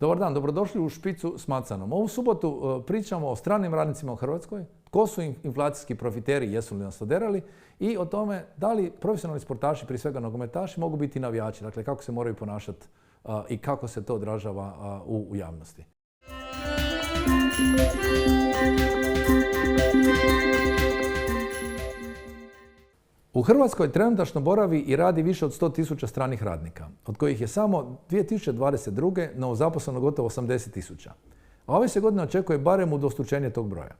Dobar dan, dobrodošli u Špicu s Macanom. Ovu subotu pričamo o stranim radnicima u Hrvatskoj, tko su inflacijski profiteri, jesu li nas oderali, i o tome da li profesionalni sportaši, prije svega nogometaši, mogu biti navijači, dakle kako se moraju ponašati i kako se to odražava u javnosti. U Hrvatskoj trenutačno boravi i radi više od 100.000 stranih radnika, od kojih je samo 2022. novozaposleno gotovo 80.000. A ove se godine očekuje barem udvostručenje tog broja.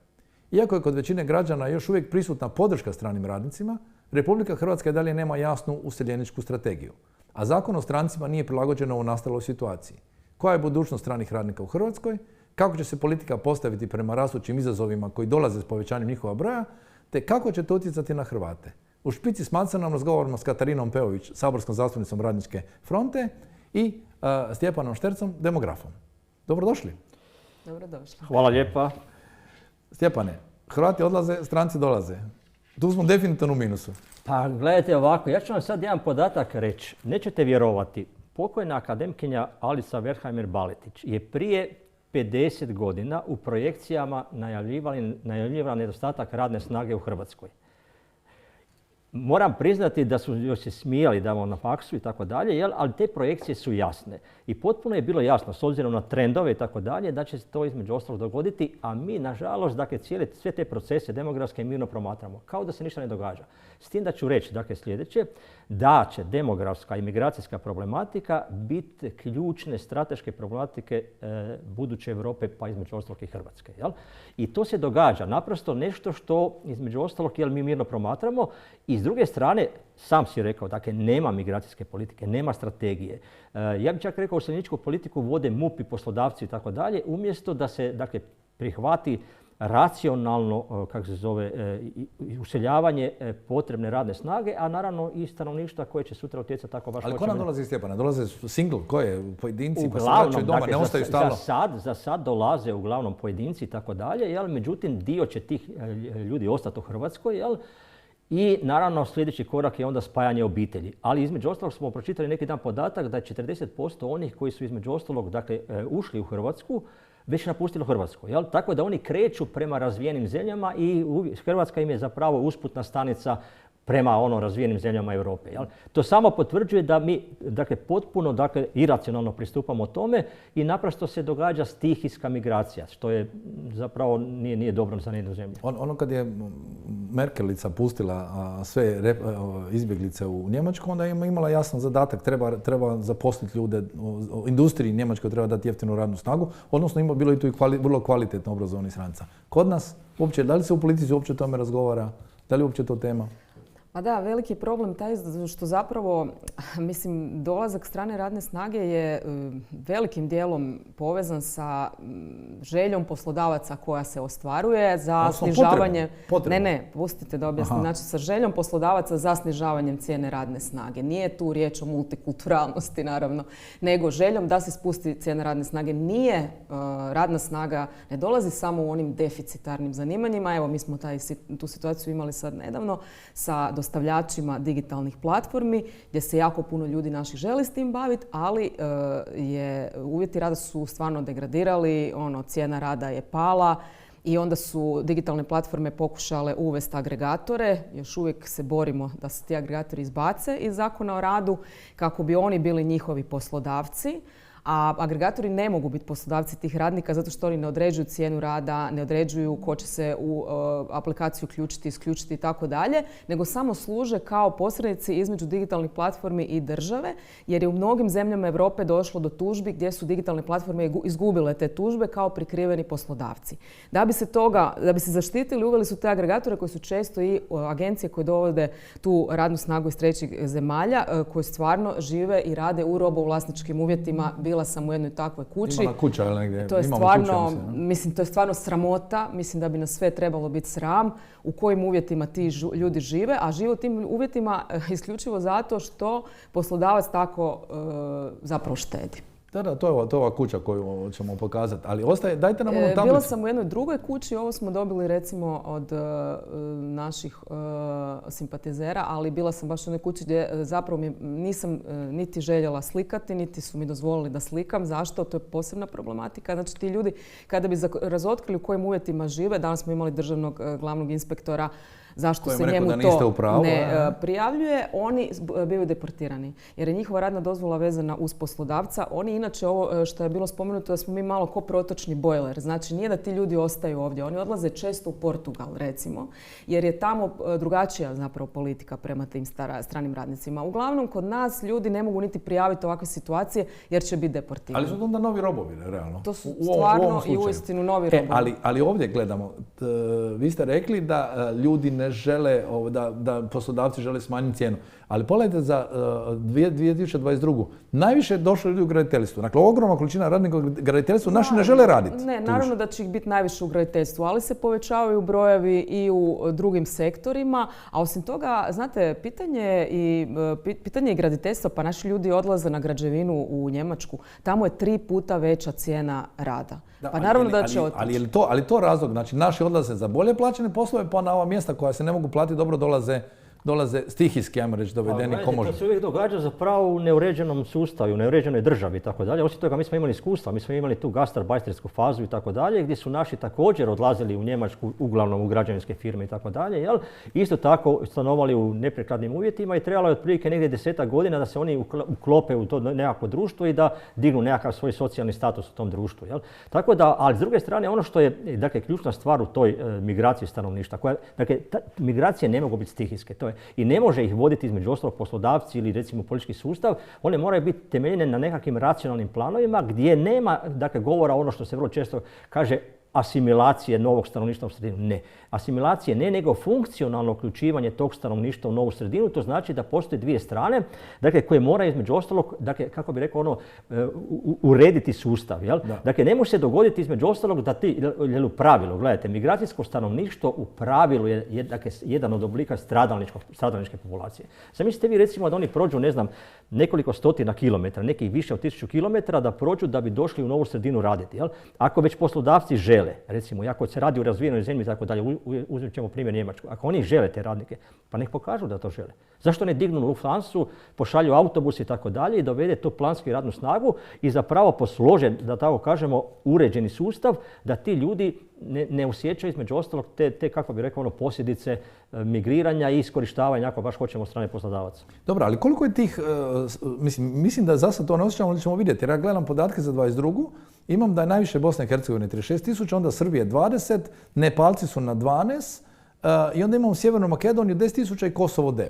Iako je kod većine građana još uvijek prisutna podrška stranim radnicima, Republika Hrvatska i dalje nema jasnu useljeničku strategiju. A Zakon o strancima nije prilagođen novonastaloj situaciji. Koja je budućnost stranih radnika u Hrvatskoj? Kako će se politika postaviti prema rastućim izazovima koji dolaze s povećanjem njihova broja? Te kako će to utjecati na Hrvate? U Špici s Macanom razgovaramo s Katarinom Peović, saborskom zastupnicom Radničke fronte, i Stjepanom Štercom, demografom. Dobrodošli. Dobrodošli. Hvala lijepa. Stjepane, Hrvati odlaze, stranci dolaze. Tu smo definitivno u minusu. Pa gledajte ovako, ja ću vam sad jedan podatak reći. Nećete vjerovati, pokojna akademkinja Alica Verheimer-Baletić je prije 50 godina u projekcijama najavljivala nedostatak radne snage u Hrvatskoj. Moram priznati da su još se smijali damo na faksu i tako dalje, ali te projekcije su jasne. I potpuno je bilo jasno, s obzirom na trendove i tako dalje, da će se to između ostalog dogoditi, a mi, nažalost, dakle, sve te procese demografske mirno promatramo, kao da se ništa ne događa. S tim da ću reći, dakle, sljedeće, da će demografska i migracijska problematika biti ključne strateške problematike buduće Europe, pa između ostalog i Hrvatske. Jel? I to se događa, naprosto nešto što između ostalog mi mirno promatramo. I s druge strane, sam si rekao, dakle, nema migracijske politike, nema strategije. Ja bih čak rekao, useljeničku politiku vode MUP i poslodavci i tako dalje, umjesto da se, dakle, prihvati racionalno, kako se zove, useljavanje potrebne radne snage, a naravno i stanovništva koje će sutra utjecati tako baš. Ali ko nam dolazi iz Stjepana? Dolaze single? Ko je? Pojedinci? Uglavnom, pa se doma, ne ostaju stalno? Za sad dolaze uglavnom pojedinci i tako dalje, međutim dio će tih ljudi ostati u Hrvatskoj, jel? I naravno sljedeći korak je onda spajanje obitelji. Ali između ostalog smo pročitali neki dan podatak da je 40% onih koji su između ostalog, dakle, ušli u Hrvatsku već napustilo Hrvatsku. Jel? Tako da oni kreću prema razvijenim zemljama i Hrvatska im je zapravo usputna stanica prema razvijenim zemljama Europe. Jel? To samo potvrđuje da mi, dakle, potpuno, dakle, iracionalno pristupamo tome i naprosto se događa stihijska migracija, što je zapravo nije dobro za nijednu zemlju. Ono kad je Merkelica pustila sve izbjeglice u Njemačku, onda je imala jasan zadatak, treba zaposliti ljude, u industriji Njemačkoj treba dati jeftinu radnu snagu, odnosno bilo je tu i vrlo kvalitetno obrazovanih stranca. Kod nas, uopće, da li se u politici uopće o tome razgovara, da li je uopće to tema? Pa da, veliki problem taj što zapravo, mislim, dolazak strane radne snage je velikim dijelom povezan sa željom poslodavaca koja se ostvaruje za snižavanje... Potrebno. Ne, pustite da objasnim. Znači, sa željom poslodavaca za snižavanjem cijene radne snage. Nije tu riječ o multikulturalnosti, naravno, nego željom da se spusti cijena radne snage. Nije radna snaga, ne dolazi samo u onim deficitarnim zanimanjima. Evo, mi smo tu situaciju imali sad nedavno sa dostavljačima digitalnih platformi gdje se jako puno ljudi naših želi s tim baviti, ali uvjeti rada su stvarno degradirali, cijena rada je pala i onda su digitalne platforme pokušale uvesti agregatore. Još uvijek se borimo da se ti agregatori izbace iz Zakona o radu kako bi oni bili njihovi poslodavci. A agregatori ne mogu biti poslodavci tih radnika zato što oni ne određuju cijenu rada, ne određuju ko će se u aplikaciju uključiti, isključiti i tako dalje, nego samo služe kao posrednici između digitalnih platformi i države, jer je u mnogim zemljama Europe došlo do tužbi gdje su digitalne platforme izgubile te tužbe kao prikriveni poslodavci. Da bi se zaštitili, uveli su te agregatore koji su često i agencije koje dovode tu radnu snagu iz trećih zemalja, koje stvarno žive i rade u robovlasničkim uvjetima, bila sam u jednoj takvoj kući. Ima kuća ili negdje? To je stvarno, mislim, to je stvarno sramota. Mislim da bi nas sve trebalo biti sram u kojim uvjetima ti ljudi žive, a žive u tim uvjetima isključivo zato što poslodavac tako zapravo štedi. Da, to je ova kuća koju ćemo pokazati, ali ostaje, dajte nam onu tablicu. Bila sam u jednoj drugoj kući, ovo smo dobili recimo od naših simpatizera, ali bila sam baš u jednoj kući gdje zapravo nisam niti željela slikati, niti su mi dozvolili da slikam. Zašto? To je posebna problematika. Znači ti ljudi kada bi razotkrili u kojim uvjetima žive, danas smo imali državnog glavnog inspektora, zašto se njemu to ne prijavljuje, oni bivaju deportirani. Jer je njihova radna dozvola vezana uz poslodavca. Oni inače, ovo što je bilo spomenuto, da smo mi malo ko protočni bojler. Znači nije da ti ljudi ostaju ovdje. Oni odlaze često u Portugal, recimo, jer je tamo drugačija zapravo politika prema tim stranim radnicima. Uglavnom, kod nas ljudi ne mogu niti prijaviti ovakve situacije jer će biti deportirani. Ali su onda novi robovi, realno. To su stvarno i uistinu novi robovi. Ali ovdje gledamo. Vi ste rekli da ljudi ne žele, da poslodavci žele smanjiti cijenu. Ali pogledajte za 2022. Najviše je došlo ljudi u graditeljstvu. Dakle, ogromna količina radnika u graditeljstvu naši ne žele raditi. Ne, naravno da će ih biti najviše u graditeljstvu, ali se povećavaju brojevi i u drugim sektorima. A osim toga, znate, pitanje je graditeljstva, pa naši ljudi odlaze na građevinu u Njemačku. Tamo je 3 puta veća cijena rada. Pa naravno da će otići. Ali to razlog, znači naši odlaze za bolje plaćene poslove, pa na ova mjesta koja se ne mogu platiti dobro dolaze stihijski, ajmo reći, dovedeni komoži. To se uvijek događa zapravo u neuređenom sustavu, u neuređenoj državi i tako dalje. Osim toga, mi smo imali iskustva, mi smo imali tu gastarbajtersku fazu i tako dalje, gdje su naši također odlazili u Njemačku, uglavnom u građevinske firme i tako dalje. Isto tako stanovali u neprikladnim uvjetima i trebalo je otprilike negdje 10 godina da se oni uklope u to nekakvo društvo i da dignu nekakav svoj socijalni status u tom društvu. Tako da, ali s druge strane, ono što je dakle, ključna stvar u toj migraciji stanovništva, migracije ne mogu biti stihijske. I ne može ih voditi između ostalog poslodavci ili recimo politički sustav. One moraju biti temeljene na nekakvim racionalnim planovima gdje nema dakle, govora ono što se vrlo često kaže asimilacije novog stanovništva u sredinu. Ne. Asimilacije ne, nego funkcionalno uključivanje tog stanovništva u novu sredinu. To znači da postoje dvije strane, dakle, koje moraju između ostalog, dakle, kako bi rekao, urediti sustav. Jel? Dakle, ne može se dogoditi između ostalog da ti, u pravilu, gledajte, migracijsko stanovništvo u pravilu je dakle, jedan od oblika stradalničke populacije. Zamislite vi recimo da oni prođu, ne znam, nekoliko stotina kilometara, nekih više od 1000 kilometara da prođu da bi došli u novu sredinu raditi. Jel? Ako već poslodavci žele, recimo, ako se radi u razvijenoj zemlji i tako dalje, uzet ćemo primjer Njemačku, ako oni žele te radnike, pa nek pokažu da to žele. Zašto ne dignu Lufthansu, pošalju autobus i tako dalje i dovede tu planski radnu snagu i zapravo poslože, da tako kažemo, uređeni sustav, da ti ljudi ne osjećaju između ostalog te kako bi rekao, posljedice migriranja i iskorištavanja, ako baš hoćemo, strane poslodavaca. Dobro, ali koliko je tih, mislim da za sad to ne osjećamo, ali ćemo vidjeti. Jer ja gledam podatke za 22. Imam da je najviše Bosne i Hercegovine 36.000, onda Srbije 20, Nepalci su na 12, i onda imamo Sjevernu Makedoniju 10.000 i Kosovo 9.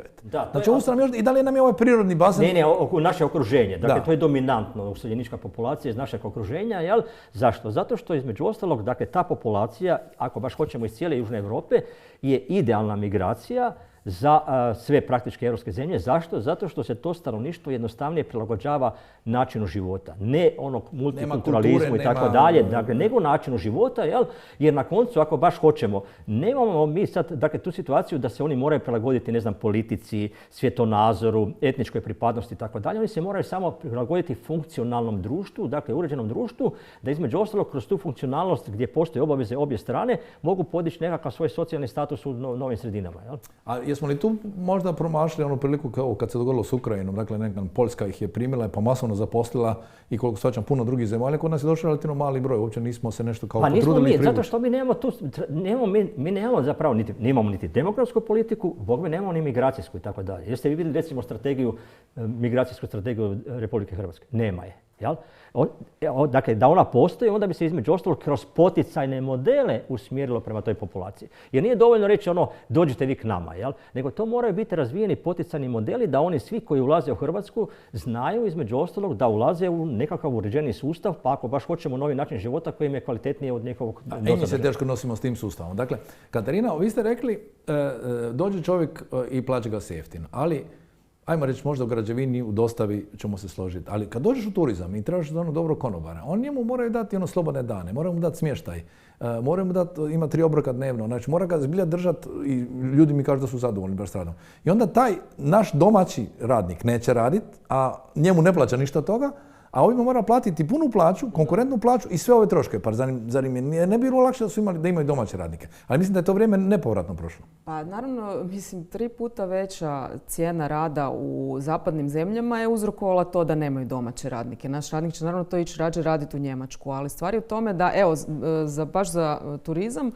Znači, i da li nam je ovaj prirodni bazen? Ne, naše okruženje. Dakle, to je dominantno useljenička populacija iz našeg okruženja. Jel? Zašto? Zato što između ostalog, dakle, ta populacija, ako baš hoćemo iz cijele Južne Europe, je idealna migracija za sve praktičke europske zemlje. Zašto? Zato što se to stanovništvo jednostavnije prilagođava načinu života. Ne onog multikulturalizmu i tako dalje, dakle, nego načinu života, jel? Jer na koncu, ako baš hoćemo, nemamo mi sad dakle, tu situaciju da se oni moraju prilagoditi, ne znam, politici, svjetonazoru, etničkoj pripadnosti i tako dalje. Oni se moraju samo prilagoditi funkcionalnom društvu, dakle, uređenom društvu, da između ostalog kroz tu funkcionalnost gdje postoje obaveze obje strane mogu podići nekakav svoj socijalni status u novim sredinama. Jel? A jesmo li tu možda promašili onu priliku kao kad se dogodilo s Ukrajinom? Dakle, nekam Poljska ih je primila, pa masovno zaposlila i koliko shvaćam puno drugih zemalja, kod nas je došao relativno mali broj. Uopće nismo se nešto kao potrudili i privući. Zato što mi nemamo tu, mi nemamo zapravo nemamo niti demografsku politiku, bogme nemamo ni migracijsku i tako dalje. Jeste vi vidjeli recimo migracijsku strategiju Republike Hrvatske? Nema je. Jel? Dakle, da ona postoji, onda bi se između ostalog kroz poticajne modele usmjerilo prema toj populaciji. Jer nije dovoljno reći dođite vi k nama, jel? Nego to moraju biti razvijeni poticajni modeli da oni svi koji ulaze u Hrvatsku znaju između ostalog da ulaze u nekakav uređeni sustav, pa ako baš hoćemo novi način života koji im je kvalitetniji od njegovog dosadašnjeg. Mi se teško nosimo s tim sustavom. Dakle, Katarina, vi ste rekli dođe čovjek i plaća ga se jeftino, ali ajmo reći možda u građevini, u dostavi ćemo se složiti. Ali kad dođeš u turizam i tražiš onog dobrog konobara, on njemu moraju dati slobodne dane, moraju mu dati smještaj, moraju mu dati, ima 3 obroka dnevno, znači mora ga zbilja držati i ljudi mi kažu da su zadovoljni baš s radom. I onda taj naš domaći radnik neće raditi, a njemu ne plaća ništa od toga, a ovima mora platiti punu plaću, konkurentnu plaću i sve ove troške. Pa zar im ne bi bilo lakše da imaju domaće radnike? Ali mislim da je to vrijeme nepovratno prošlo. Pa naravno, mislim, 3 puta veća cijena rada u zapadnim zemljama je uzrokovala to da nemaju domaće radnike. Naš radnik će naravno to ići rađe raditi u Njemačku, ali stvar je u tome da, evo, baš za turizam,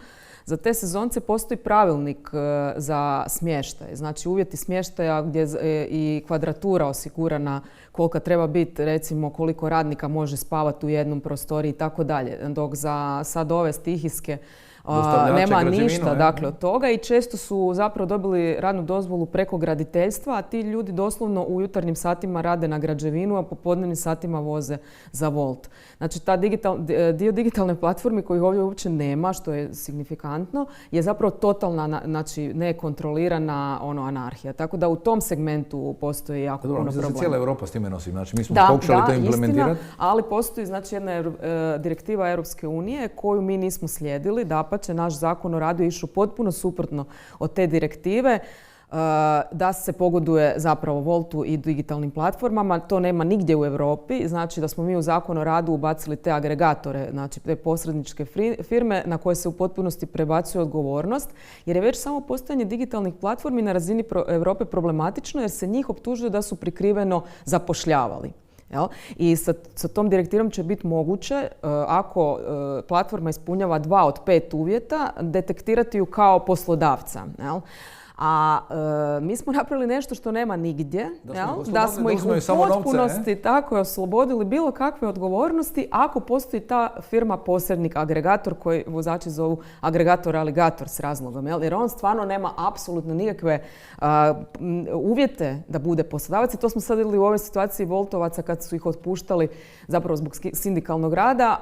za te sezonce postoji pravilnik za smještaj. Znači uvjeti smještaja gdje je i kvadratura osigurana kolika treba biti, recimo koliko radnika može spavati u jednom prostoriji i tako dalje. Dok za sad ove stihijske nema ništa dakle, od toga i često su zapravo dobili radnu dozvolu preko graditeljstva, a ti ljudi doslovno u jutarnjim satima rade na građevinu, a popodnevnim satima voze za Wolt. Znači, dio digitalne platforme kojih ovdje uopće nema, što je signifikantno, je zapravo totalna, znači nekontrolirana anarhija. Tako da u tom segmentu postoji jako puno problema. Mislim da se cijela Europa s time nosi. Znači, mi smo pokušali to implementirati. Istina, ali postoji znači, jedna direktiva Europske unije koju mi nismo slijedili. Dapače, naš zakon o radu je išao potpuno suprotno od te direktive. Da se pogoduje zapravo Woltu i digitalnim platformama. To nema nigdje u Europi. Znači da smo mi u Zakon o radu ubacili te agregatore, znači te posredničke firme na koje se u potpunosti prebacuje odgovornost, jer je već samo postojanje digitalnih platformi na razini Europe problematično jer se njih optužuje da su prikriveno zapošljavali. I sa tom direktivom će biti moguće, ako platforma ispunjava 2 od 5 uvjeta, detektirati ju kao poslodavca. A mi smo napravili nešto što nema nigdje, da smo ih u potpunosti tako oslobodili bilo kakve odgovornosti ako postoji ta firma posrednik, agregator koji vozači zovu agregator aligator s razlogom. Jer on stvarno nema apsolutno nikakve uvjete da bude poslodavac i to smo sad vidjeli u ovoj situaciji Woltovaca kad su ih otpuštali zapravo zbog sindikalnog rada.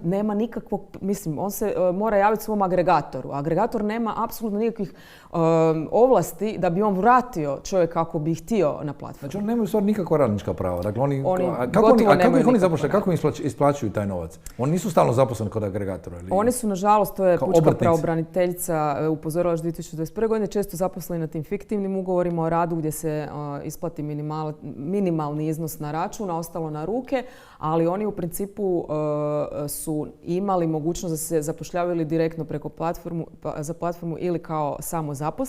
Nema nikakvog, mislim, on se mora javiti svom agregatoru. Agregator nema apsolutno nikakvih ovlasti da bi on vratio čovjek kako bi htio na platformu. Znači oni nemaju stvar nikakva radnička prava. Dakle, kako ih oni zapošljaju? Kako im isplaćuju taj novac? Oni nisu stalno zaposleni kod agregatora? Oni su, nažalost, to je pučka pravobraniteljica upozorila još 2021. godine, često zaposleni na tim fiktivnim ugovorima o radu gdje se isplati minimalni iznos na račun, a ostalo na ruke, ali oni u principu su imali mogućnost da se zapošljavaju direktno preko za platformu ili kao samozaposleni,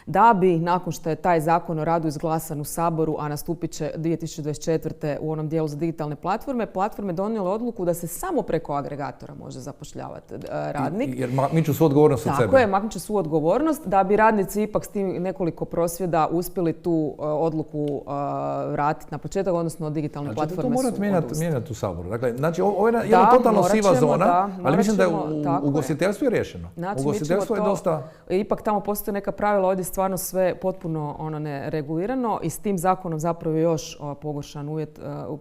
da bi nakon što je taj zakon o radu izglasan u Saboru, a nastupit će 2024. u onom dijelu za digitalne platforme donijele odluku da se samo preko agregatora može zapošljavati radnik. Jer maknuće svu odgovornost od sebe. Tako je, maknuće svu odgovornost da bi radnici ipak s tim nekoliko prosvjeda uspjeli tu odluku vratiti na početak, odnosno digitalne platforme su odustali. To morate mijenjati u Saboru. Dakle, znači, ovo je jedna totalno siva zona, ali mislim da je u ugostiteljstvu je riješeno. Znači, ugostiteljstvo je dosta... Ipak tamo postoje neka pravila, ovdje stvarno sve potpuno neregulirano i s tim zakonom zapravo je još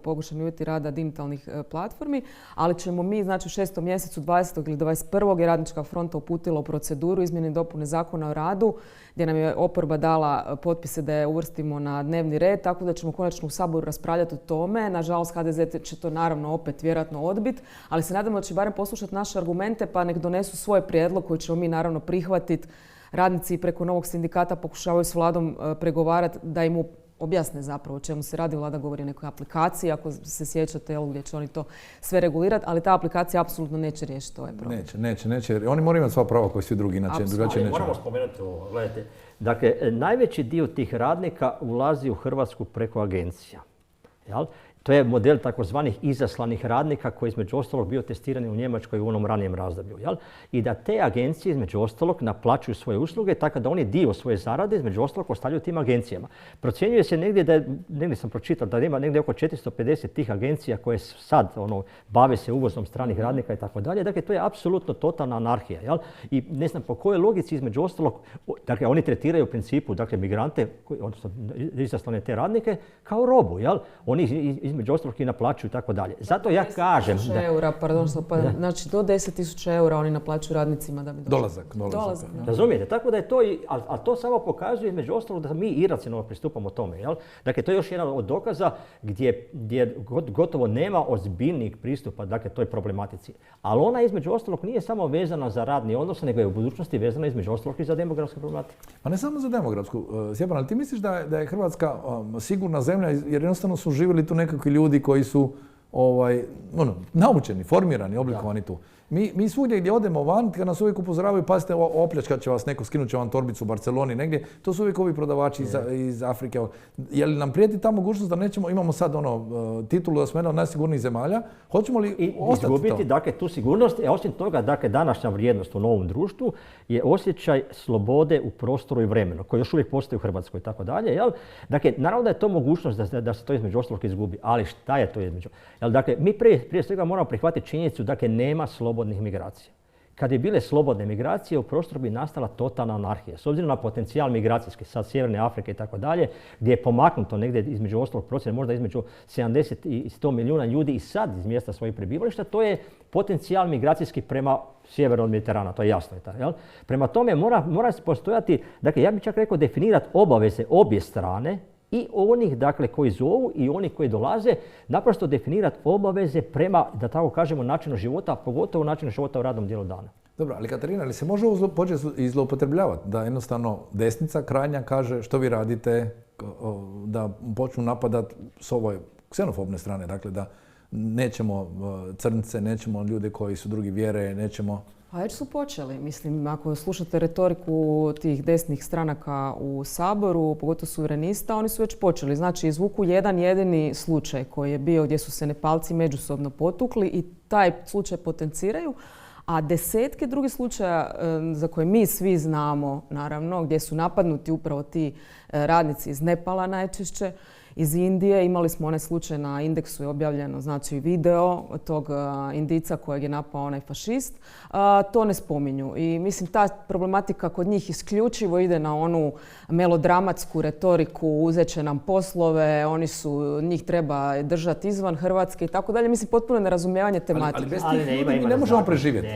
pogoršani uvjeti rada digitalnih platformi, ali ćemo mi, znači, u 6. mjesecu 20. ili 21. je Radnička fronta uputila u proceduru izmjene i dopune Zakona o radu, gdje nam je oporba dala potpise da je uvrstimo na dnevni red, tako da ćemo konačno u Saboru raspravljati o tome. Nažalost, HDZ će to naravno opet vjerojatno odbiti, ali se nadamo da će barem poslušati naše argumente pa nek donesu svoj prijedlog koji ćemo mi naravno prihvatiti. Radnici preko novog sindikata pokušavaju s vladom pregovarati da im objasne zapravo o čemu se radi. Vlada govori o nekoj aplikaciji, ako se sjećate, gdje će oni to sve regulirati, ali ta aplikacija apsolutno neće riješiti ovaj problem. Neće. Oni moraju imati sva prava kao svi drugi, inače drugačije neće. Moramo spomenuti ovo, gledajte. Dakle, najveći dio tih radnika ulazi u Hrvatsku preko agencija. Jel? To je model takozvanih izaslanih radnika koji je između ostalog bio testiran u Njemačkoj u onom ranijem razdoblju. Jel? I da te agencije između ostalog naplaćuju svoje usluge tako da oni dio svoje zarade između ostalog ostavljaju tim agencijama. Procjenjuje se negdje sam pročitao da ima negdje oko 450 tih agencija koje sad bave se uvozom stranih radnika i tako dalje. Dakle, to je apsolutno totalna anarhija. Jel? I ne znam po kojoj logici između ostalog, dakle oni tretiraju u principu dakle migrante, odnosno izaslane te radnike kao robu. Jel? Oni između ostalog i naplaćuju i tako dalje. Zato ja kažem... 10.000 eura, pardon, znači do 10.000 eura oni naplaćuju radnicima da bi došli. Dolazak. Razumijete? Tako da je to, ali to samo pokazuje između ostalog da mi iracionalno pristupamo tome. Jel? Dakle, to je još jedan od dokaza gdje gotovo nema ozbiljnijeg pristupa, dakle, toj problematici. Ali ona između ostalog nije samo vezana za radni odnos, nego je u budućnosti vezana između ostalog i za demografsku problematiku. Pa ne samo za demografsku, Stjepan, ali ti misliš da je Hrvatska sigurna zemlja jer jednostavno su živjeli tu nekakvi ljudi koji su naučeni, formirani, oblikovani tu. Mi svugdje gdje odemo van, kad nas uvijek upozoravaju, pazite, opljačkat će vas neko, skinut će vam torbicu u Barceloni negdje, to su uvijek ovi prodavači iz Afrike. Je li nam prijeti ta mogućnost da nećemo, imamo sad titulu da smo jedna od najsigurnijih zemalja, hoćemo li ostati izgubiti, dakle, tu sigurnost, a osim toga, dakle, današnja vrijednost u novom društvu je osjećaj slobode u prostoru i vremenu, koji još uvijek postoji u Hrvatskoj i tako dalje. Dakle, naravno da je to mogućnost da se to između ostalog izgubi, ali šta je to između? Dakle, mi prije svega moramo prihvatiti činjenicu, dakle, nema slobodnih migracija. Kad bi bile slobodne migracije, u prostoru bi nastala totalna anarhija. S obzirom na potencijal migracijski, sad Sjeverne Afrike i tako dalje, gdje je pomaknuto negdje između ostalog procjene, možda između 70 i 100 milijuna ljudi i sad iz mjesta svojih prebivališta, to je potencijal migracijski prema sjeverno od Mediterana, to je jasno. Jel? Prema tome mora postojati, dakle ja bih čak rekao definirati obaveze obje strane, i onih, dakle, koji zovu i oni koji dolaze, naprosto definirati obaveze prema, da tako kažemo, načinu života, pogotovo načinu života u radnom dijelu dana. Dobro, ali Katarina, ali se može početi i zloupotrebljavati? Da jednostavno desnica krajnja kaže što vi radite, da počnu napadati s ovoj ksenofobne strane, dakle da nećemo crnce, nećemo ljude koji su drugi vjere, nećemo... Pa već su počeli. Mislim, ako slušate retoriku tih desnih stranaka u Saboru, pogotovo suverenista, oni su već počeli. Znači, izvuku jedan jedini slučaj koji je bio gdje su se Nepalci međusobno potukli i taj slučaj potenciraju, a desetke drugih slučaja za koje mi svi znamo, naravno, gdje su napadnuti upravo ti radnici iz Nepala najčešće, iz Indije. Imali smo onaj slučaj na Indeksu je objavljeno, znači video tog Indijca kojeg je napao onaj fašist. To ne spominju. I mislim, ta problematika kod njih isključivo ide na onu melodramatsku retoriku, uzet će nam poslove, njih treba držati izvan Hrvatske i tako dalje. Mislim, potpuno nerazumijevanje tematike. Ali bez tih ljudi mi ne možemo preživjeti.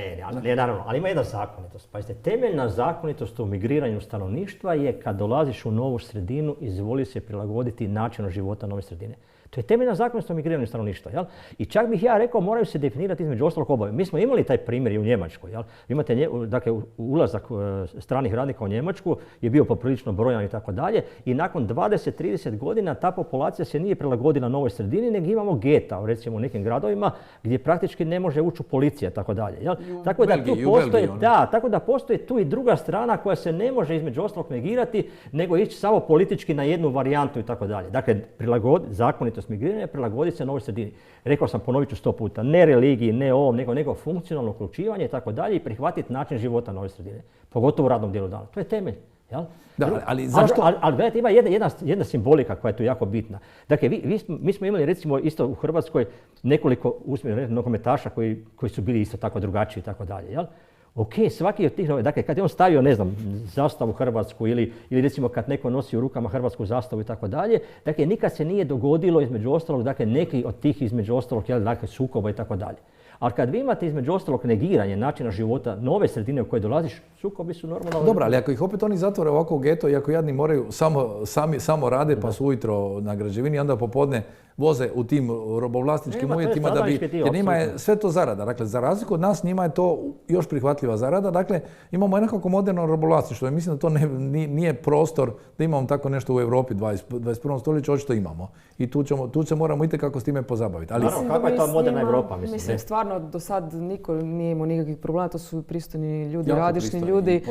Ne, naravno, ali ima jedna zakonitost. Pazite, temeljna zakonitost u migriranju stanovništva je kad dolaziš u novu sredinu, izvoli se prilagoditi načinu života nove sredine. To je temeljna zakonitost u migriranju stanovništva. Jel? I čak bih ja rekao, moraju se definirati između ostalog obaveze. Mi smo imali taj primjer i u Njemačkoj. Jel? Imate, dakle, ulazak stranih radnika u Njemačku je bio poprilično brojan i tako dalje. I nakon 20-30 godina ta populacija se nije prilagodila novoj sredini, nego imamo geta, recimo u nekim gradovima, gdje praktički ne može ući policija i tako dalje. Tako da tu postoje, tako da postoji tu i druga strana koja se ne može između ostalog negirati, nego ići samo politički na jednu varijantu i tako dalje. Dakle, zakonitost migriranja prilagoditi se novoj sredini. Rekao sam, ponovit ću 100 puta, ne religiji, ne ovom, nego funkcionalno uključivanje i tako dalje i prihvatiti način života nove sredine, pogotovo u radnom dijelu dana. To je temelj. Jel? Da, ali zašto? Ali gledajte, ima jedna simbolika koja je tu jako bitna. Dakle, mi smo imali recimo isto u Hrvatskoj nekoliko nogometaša koji su bili isto tako drugačiji i tako dalje. Jel? Ok, svaki od tih, dakle, kad je on stavio, ne znam, zastavu Hrvatsku ili recimo kad neko nosi u rukama hrvatsku zastavu i tako dalje, dakle, nikad se nije dogodilo između ostalog, dakle, neki od tih između ostalog, dakle, sukoba i tako dalje. Ali kad vi imate između ostalog negiranje načina života nove sredine u kojoj dolaziš, sukobi su normalno... Dobro, ali ako ih opet oni zatvore ovako u geto i ako jadni moraju samo rade pa su ujutro na građevini, onda popodne voze u tim robovlasničkim uvjetima da bi... Jer njima je sve to zarada. Dakle, za razliku od nas, njima je to još prihvatljiva zarada. Dakle, imamo nekako moderno robovlasništvo i mislim da to nije prostor da imamo tako nešto u Europi 21. stoljeću, očito imamo. I tu se moramo itekako s time pozabaviti. Ali kakva je to moderna Europa? Mislim, stvarno, do sad niko nije imao nikakvih problema, to su pristojni ljudi, radišni ljudi.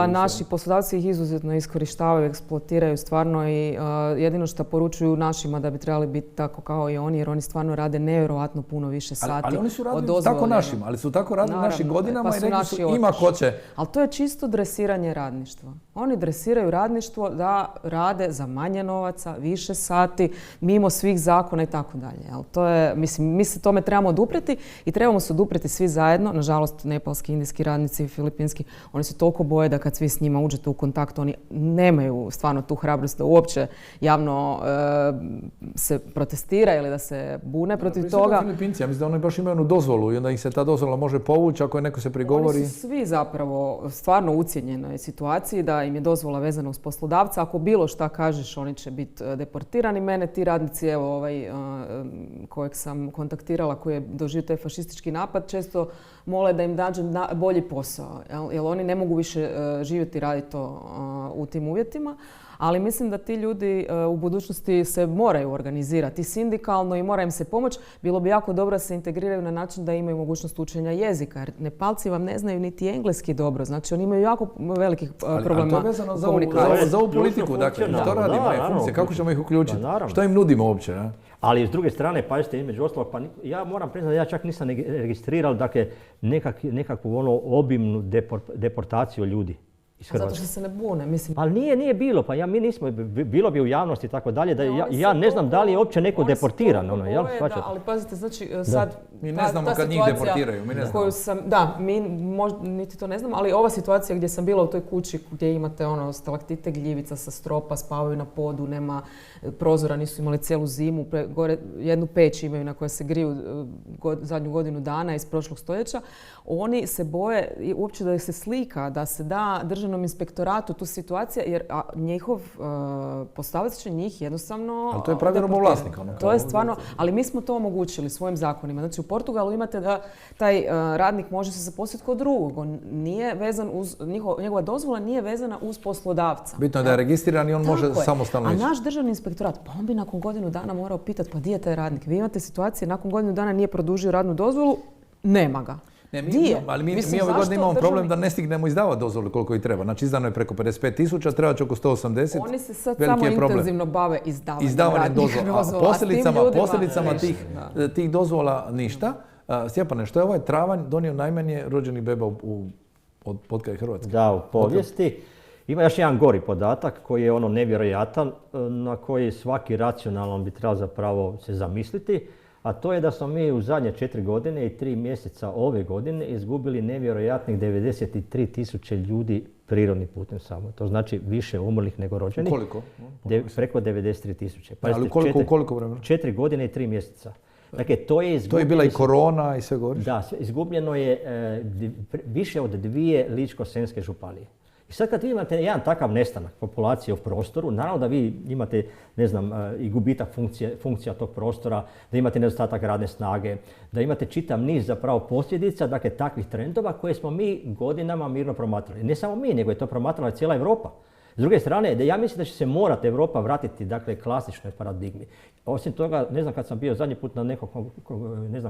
Naši poslodavci ih izuzetno iskorištavaju, eksploatiraju stvarno i jedino što poručuju našima da bi trebali biti tako kao i oni, jer oni stvarno rade nevjerojatno puno više sati. Ali oni su radili tako našim, ali su tako radili našim godinama i rekli su ima ko će. Ali to je čisto dresiranje radništva. Oni dresiraju radništvo da rade za manje novaca, više sati, mimo svih zakona i tako dalje. To je, mislim, mi se tome trebamo oduprijeti i trebamo se oduprijeti svi zajedno. Nažalost, nepalski, indijski radnici i filipinski, oni se toliko boje da kad svi s njima uđete u kontakt, oni nemaju stvarno tu hrabrost da uopće javno se protestiraju protestira ili da se bune protiv toga. toga. Filipinci, ja mislim da oni baš imaju jednu dozvolu i onda ih se ta dozvola može povući ako je neko se prigovori. Oni su svi zapravo stvarno u ucijenjenoj situaciji da im je dozvola vezana uz poslodavca. Ako bilo šta kažeš, oni će biti deportirani. Mene ti radnici, evo kojeg sam kontaktirala, koji je doživio taj fašistički napad, često mole da im nađem bolji posao. Jer oni ne mogu više živjeti i raditi to u tim uvjetima. Ali mislim da ti ljudi u budućnosti se moraju organizirati sindikalno i mora im se pomoći. Bilo bi jako dobro da se integriraju na način da imaju mogućnost učenja jezika. Jer Nepalci vam ne znaju niti engleski dobro. Znači oni imaju jako velikih problema. Ali to je vezano za ovu politiku. Dakle, što radimo je funkcije, kako ćemo ih uključiti? Što im nudimo uopće? Ne? Ali s druge strane, pazite, između ostalog, pa ja moram priznati da ja čak nisam registrirao dakle, nekakvu obimnu deportaciju ljudi. Zato što se ne bune, mislim. Ali nije bilo, pa mi nismo, bilo bi u javnosti i tako dalje, da ja ne znam da li je uopće neko deportiran. Ali pazite, znači sad... Mi ne znamo kad njih deportiraju, mi ne znamo. Niti to ne znam, ali ova situacija gdje sam bila u toj kući gdje imate stalaktite gljivica sa stropa, spavaju na podu, nema prozora, nisu imali cijelu zimu, gore jednu peć imaju na kojoj se griju zadnju godinu dana iz prošlog stoljeća. Oni se boje uopće da se slika, da se da državnom inspektoratu tu situacija, jer njihov poslodavac će njih jednostavno... Ali to je pravi robovlasnik. To je stvarno, ali mi smo to omogućili svojim zakonima. Znači u Portugalu imate da taj radnik može se zaposliti kod drugog. On nije vezan uz, njegova dozvola nije vezana uz poslodavca. Bitno je da je registriran i on može samostalno ići. A naš državni inspektorat, pa on bi nakon godinu dana morao pitati pa di je taj radnik. Vi imate situacije, nakon godinu dana nije produžio radnu dozvolu, nema ga. Ali mi ove godine imamo problem da ne stignemo izdavati dozvolu koliko i treba. Znači izdano je preko 55.000, treba će oko 180. Oni se sad samo intenzivno bave izdavanjem dozvola. Posljedicama tih dozvola ništa. Stjepane, što je ovaj travanj donio najmanje rođenih beba od potkaj Hrvatske? Da, u povijesti. Ima još jedan gori podatak koji je nevjerojatan, na koji svaki racionalan bi trebao zapravo se zamisliti. A to je da smo mi u zadnje 4 godine i 3 mjeseca ove godine izgubili nevjerojatnih 93.000 ljudi prirodnim putem samo. To znači više umrlih nego rođenih. Koliko? Preko 93.000. Ali koliko vremena? 4 godine i 3 mjeseca. Dakle, to je To je bila i korona i sve gore? Da, izgubljeno je više od 2 Ličko-senjske županije. I sad kad vi imate jedan takav nestanak populacije u prostoru, naravno da vi imate, i gubitak funkcija tog prostora, da imate nedostatak radne snage, da imate čitav niz zapravo posljedica, dakle takvih trendova koje smo mi godinama mirno promatrali. Ne samo mi, nego je to promatrala cijela Europa. S druge strane, ja mislim da će se morati Europa vratiti, dakle, klasičnoj paradigmi. Osim toga, ne znam, kad sam bio zadnji put na nekom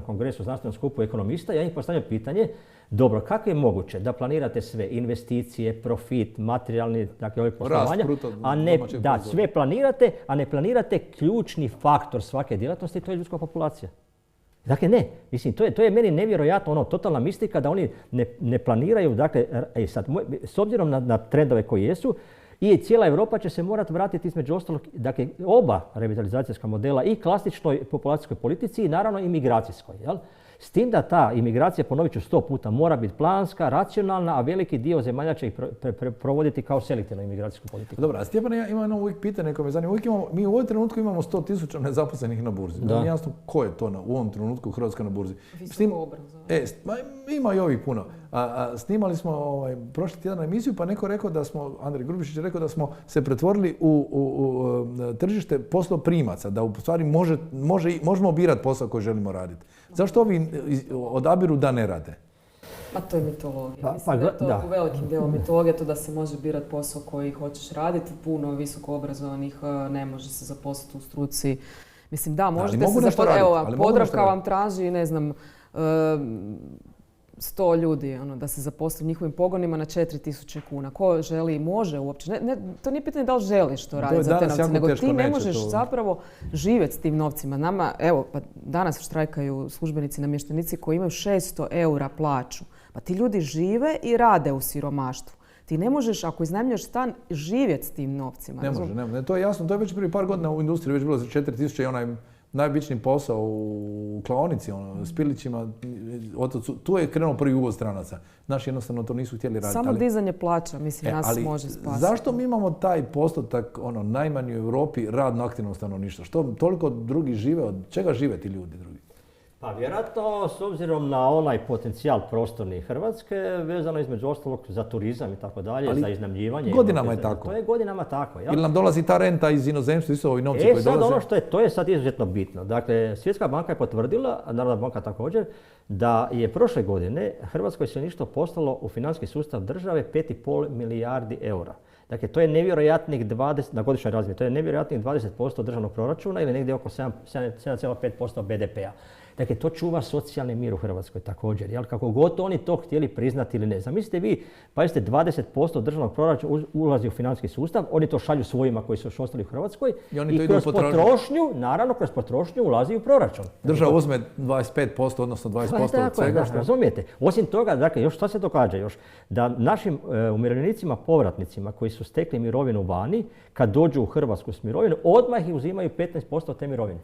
kongresu, znanstvenom skupu ekonomista, ja im postavljam pitanje, dobro, kako je moguće da planirate sve investicije, profit, materijalni, dakle, ove poslovanja, sve planirate, a ne planirate ključni faktor svake djelatnosti, to je ljudska populacija. Dakle, ne. Mislim, to je meni nevjerojatno, totalna mistika da oni ne planiraju, dakle, sad, s obzirom na trendove koji jesu, i cijela Europa će se morati vratiti između ostalog, dakle, oba revitalizacijska modela, i klasičnoj populacijskoj politici i naravno imigracijskoj. Jel? S tim da ta imigracija, ponovit ću 100 puta, mora biti planska, racionalna, a veliki dio zemalja će ih provoditi kao selektivnu imigracijsku politiku. Dobro, a Stjepan, ja imam uvijek pitanje koje me zanima. Mi u ovom trenutku imamo 100.000 nezaposlenih na burzi. Da. Nije jasno ko je to u ovom trenutku u Hrvatskoj na burzi. Visoko obrazovanje. Ima i ovih puno. Snimali smo prošli tjedan emisiju, pa neko rekao da smo, Andrej Grubišić je rekao da smo se pretvorili u tržište posloprimaca, da u stvari možemo birati posao koji želimo raditi. Zašto ovi odabiru da ne rade? Pa to je mitologija. Mislim da je to u velikim dijelom mitologija, to da se može birati posao koji hoćeš raditi. Puno visoko obrazovanih ne može se zaposliti u struci. Mislim, da, možete se zaposliti. Evo, Podravka vam traži, 100 ljudi da se zaposli u njihovim pogonima na 4.000 kuna. Ko želi i može uopće. To nije pitanje da li želiš to raditi za te novce, nego ti ne možeš zapravo živjeti s tim novcima. Nama, evo, pa danas štrajkaju službenici, namještenici koji imaju 600 eura plaću. Pa ti ljudi žive i rade u siromaštvu. Ti ne možeš, ako iznajmljuješ stan, živjeti s tim novcima. Ne može. To je jasno. To je već prije par godina u industriji već bilo za 4.000 i onaj najobičniji posao u klaonici, s pilićima, tu je krenuo prvi uvoz stranaca. Naši jednostavno to nisu htjeli raditi. Samo dizanje plaća, mislim, nas može spasiti. Zašto mi imamo taj postotak, najmanji u Europi, radno aktivnog stanovništva? Što toliko drugi žive, od čega žive ti ljudi drugi? Pa vjerojatno, s obzirom na onaj potencijal prostorni Hrvatske, vezano između ostalog za turizam i tako dalje, za iznajmljivanje. Godinama je tako. To je godinama tako. Ili nam dolazi ta renta iz inozemstva, isto ovi novci koji dolaze? Ono to je sad izuzetno bitno. Dakle, Svjetska banka je potvrdila, a Narodna banka također, da je prošle godine hrvatsko iseljeništvo postalo u financijski sustav države 5,5 milijardi eura. Dakle, to je nevjerojatnih 20, na godišnjoj razini, to je nevjerojatnih 20% državnog proračuna ili negdje oko 7,5% BDP-a. Dakle, to čuva socijalni mir u Hrvatskoj također. Jel? Kako god oni to htjeli priznati ili ne. Zamislite vi, pazite, 20% državnog proračuna ulazi u financijski sustav, oni to šalju svojima koji su još ostali u Hrvatskoj i kroz potrošnju, naravno kroz potrošnju ulazi u proračun. Država uzme 25%, odnosno 20% od svega. Razumijete. Osim toga, dakle, još šta se događa još? Da našim umirovljenicima, povratnicima koji su stekli mirovinu vani, kad dođu u Hrvatsku s mirovinu, odmah ih uzimaju 15% od te mirovine.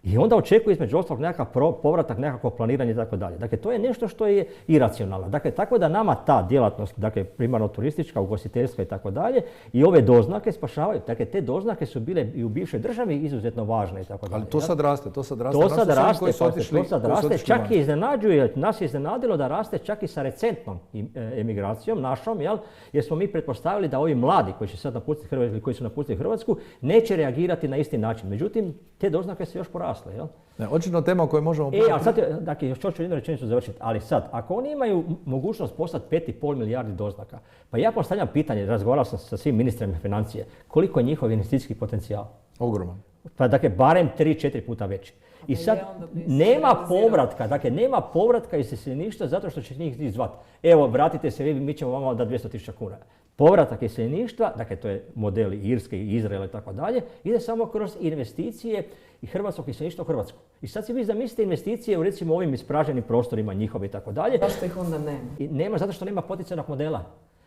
I onda očekuje između ostalog nekakav povratak, nekakvo planiranje i tako dalje. Dakle, to je nešto što je iracionalno. Dakle, tako da nama ta djelatnost, dakle, primarno turistička, ugostiteljska i tako dalje, i ove doznake spašavaju. Dakle, te doznake su bile i u bivšoj državi izuzetno važne i tako dalje. Ali to sad raste, To sad raste, čak je iznenađuje, nas je iznenadilo da raste čak i sa recentnom emigracijom našom, jer smo mi pretpostavili da ovi mladi koji će sad napustiti Hrvatsku ili koji su napustili Hrvatsku neće reagirati na isti način. Međutim, te doznake se još porasle. Očito tema o kojoj možemo... ali sad, dakle, još ću jednu rečenicu završiti, ali sad, ako oni imaju mogućnost poslati 5,5 milijardi doznaka, pa ja postavljam pitanje, razgovarao sam sa svim ministrima financije, koliko je njihov investicijski potencijal? Ogroman. Pa dakle, barem 3-4 puta veći. I sad nema povratka iz iseljeništva zato što će njih zvati. Evo, vratite se, mi ćemo vama dati 200.000 kuna. Povratak iseljeništva, dakle to je modeli Irske, Izraela i tako dalje, ide samo kroz investicije i hrvatskog iseljeništva u Hrvatsku. I sad si vi zamislite investicije u recimo ovim ispraženim prostorima njihovi i tako dalje. Zašto ih onda nema? Nema zato što nema poticajnog modela.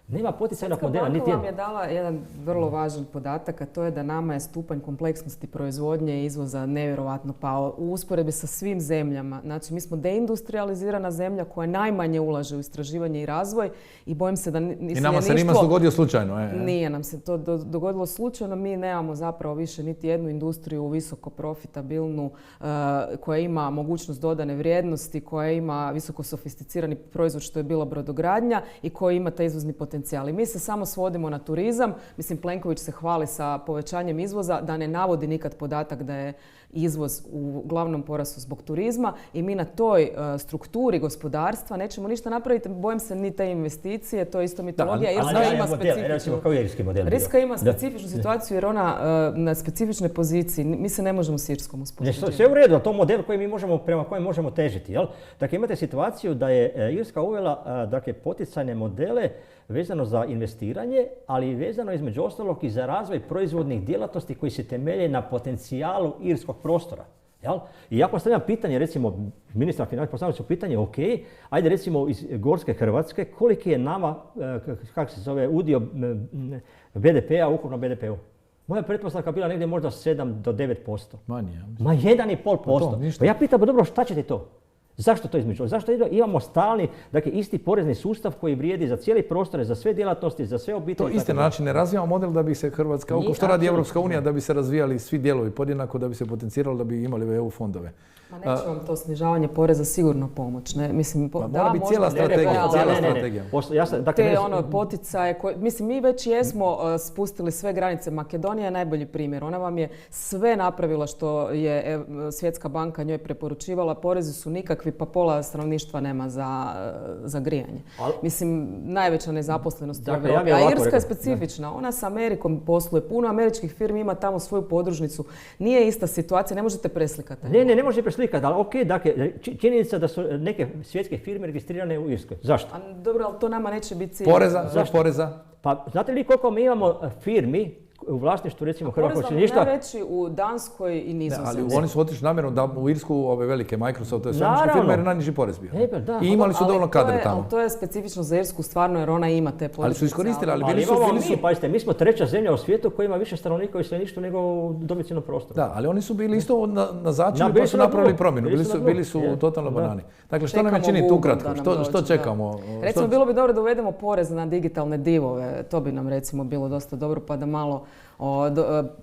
Nema poticajnog modela. Svjetska banka vam je dala jedan vrlo važan podatak, a to je da nama je stupanj kompleksnosti proizvodnje i izvoza nevjerojatno pao u usporedbi sa svim zemljama. Znači, mi smo deindustrializirana zemlja koja najmanje ulaže u istraživanje i razvoj i bojim se da I nama se nima dogodio slučajno. Nije nam se to dogodilo slučajno. Mi nemamo zapravo više niti jednu industriju visoko profitabilnu koja ima mogućnost dodane vrijednosti, koja ima visoko sofisticirani proizvod što je bila brodogradnja i koja ima taj izvozni potencijal. Mi se samo svodimo na turizam. Mislim, Plenković se hvali sa povećanjem izvoza, da ne navodi nikad podatak da je izvoz u glavnom porastu zbog turizma i mi na toj strukturi gospodarstva nećemo ništa napraviti. Bojim se ni te investicije, to je isto mitologija. Irska ima specifičnu situaciju jer ona na specifičnoj poziciji, mi se ne možemo s Irskom usporediti. Sve u redu, to model prema kojem možemo težiti. Jel? Dakle, imate situaciju da je Irska uvela poticajne modele vezano za investiranje, ali i vezano između ostalog i za razvoj proizvodnih djelatnosti koji se temelje na potencijalu irskog prostora. Jel? I ja postavljam pitanje, recimo, ministra financija postavljam su pitanje, ok, ajde recimo iz Gorske Hrvatske, koliki je nama, kako se zove, udio BDP-a u ukupnom BDP-u? Moja pretpostavka bila negdje možda 7 do 9%. Manje. Ma 1,5%. Pa ja pitam, dobro, šta će ti to? Zašto to između? Zašto imamo stalni, dakle, isti porezni sustav koji vrijedi za cijeli prostor, za sve djelatnosti, za sve obitelji? To isti način ne razvijamo model da bi se Hrvatska, što radi Europska unija, da bi se razvijali svi dijelovi podjednako, da bi se potenciralo, da bi imali EU fondove. Ma neće vam to snižavanje poreza sigurno pomoć. Mislim, mora biti cijela strategija. Te poticaje, mislim, mi već jesmo spustili sve granice. Makedonija je najbolji primjer. Ona vam je sve napravila što je Svjetska banka njoj preporučivala. Porezi su nikakvi, pa pola stanovništva nema za grijanje. Mislim, najveća nezaposlenost u Europi. A Irska je specifična. Ona s Amerikom posluje. Puno američkih firmi ima tamo svoju podružnicu. Nije ista situacija, ne možete preslikati. Ne može preslikati. Ali ok, dakle, činjenica da su neke svjetske firme registrirane u Irskoj. Zašto? Dobro, ali to nama neće biti cilj. Poreza? Pa znate li koliko mi imamo firmi u vlasništvu recimo Hrvatskog iseljeništva. Porez vam najveći u Danskoj i Nizozemskoj. Ali oni su otišli namjerno da u Irsku ove velike Microsoft, to je sve američke firme jer je najniži porez bio. I imali su dovoljno kadra tamo. Ali to je specifično za Irsku stvarno jer ona ima te porezne. Ali su iskoristili, ali bili su... Pazite, mi smo treća zemlja u svijetu koja ima više stanovnika u iseljeništvu nego u domicilnom prostoru. Da, ali oni su bili isto na začelju pa su napravili promjenu. Bili su totalno banani. Dakle, što nam je činiti ukratko? Što čekamo? Recimo, bilo bi dobro da uvedemo porez na digitalne divove. To bi nam recimo bilo dosta dobro pa da malo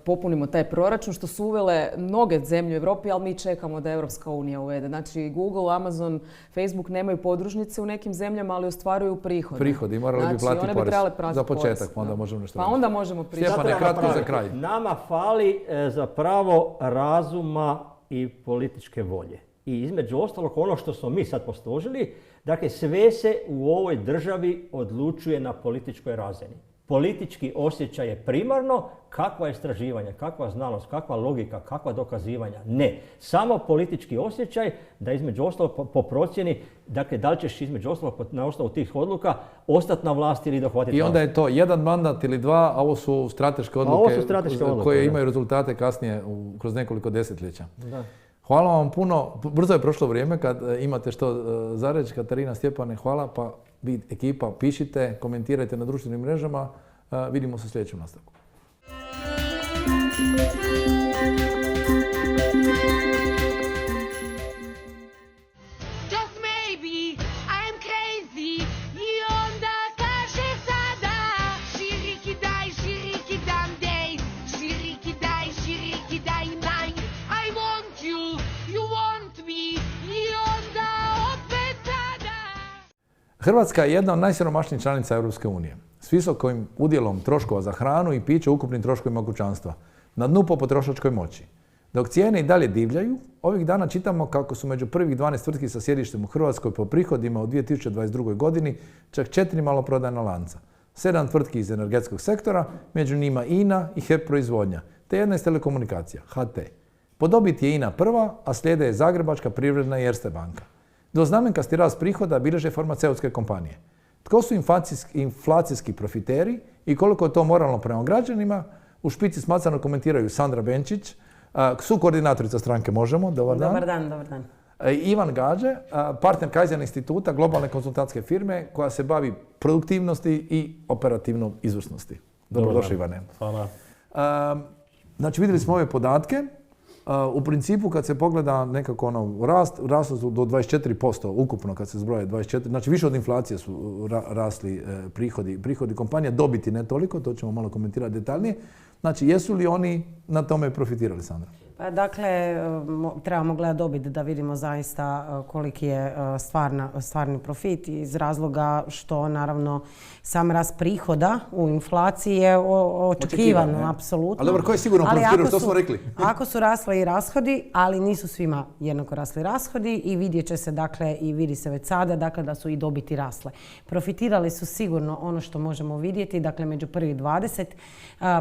popunimo taj proračun što su uvele mnoge zemlje u Europi, ali mi čekamo da Europska unija uvede. Znači Google, Amazon, Facebook nemaju podružnice u nekim zemljama, ali ostvaruju prihode. Prihodi, morali bi platiti porez. Za početak, pa onda možemo nešto reći. Pa onda možemo pričati. Stjepane, kratko za kraj. Nama fali zapravo razuma i političke volje. I između ostalog ono što smo mi sad posložili, dakle sve se u ovoj državi odlučuje na političkoj razini. Politički osjećaj je primarno, kakva istraživanja, kakva znanost, kakva logika, kakva dokazivanja. Ne, samo politički osjećaj da između ostalog po procjeni, dakle da li ćeš između ostalog na osnovu tih odluka ostati na vlasti ili dohvatiti. I onda je to jedan mandat ili dva, a ovo su strateške odluke koje imaju rezultate kasnije kroz nekoliko desetljeća. Da. Hvala vam puno. Brzo je prošlo vrijeme kad imate što za reći. Katarina, Stjepane, hvala. Pa vi ekipa pišite, komentirajte na društvenim mrežama. Vidimo se u sljedećem nastavku. Hrvatska je jedna od najsiromašnijih članica Europske unije, s visokim udjelom troškova za hranu i piće u ukupnim troškovima kućanstva, na dnu po potrošačkoj moći. Dok cijene i dalje divljaju, ovih dana čitamo kako su među prvih 12 tvrtki sa sjedištem u Hrvatskoj po prihodima u 2022. godini čak 4 maloprodajna lanca. 7 tvrtki iz energetskog sektora, među njima INA i HEP proizvodnja, te jedna iz telekomunikacija, HT. Po dobiti je INA prva, a slijede je Zagrebačka, Privredna i Erste banka. Doznamenkasti rast prihoda bilježe farmaceutske kompanije. Tko su inflacijski profiteri i koliko je to moralno prema građanima, u špici smacano komentiraju Sandra Benčić, sukoordinatorica stranke Možemo, dobar dan. Dobar dan, dobar dan. Ivan Gađe, partner Kaizen instituta, globalne konzultantske firme koja se bavi produktivnosti i operativnom izvrsnosti. Dobrodošli, Ivane. Hvala. Znači, vidjeli smo ove podatke. U principu, kad se pogleda nekako rasli su do 24% ukupno kad se zbroje 24%, znači više od inflacije su rasli prihodi kompanija, dobiti ne toliko, to ćemo malo komentirati detaljnije. Znači, jesu li oni na tome profitirali, Sandra? Pa dakle, trebamo gledati dobit da vidimo zaista koliki je stvarni profit iz razloga što naravno sam rast prihoda u inflaciji je očekivan, apsolutno. Ali dobro, ko je sigurno profitirao, što smo rekli? Ako su rasli i rashodi, ali nisu svima jednako rasli rashodi i vidjet će se, dakle, i vidi se već sada, dakle, da su i dobiti rasle. Profitirali su sigurno ono što možemo vidjeti, dakle, među prvih 20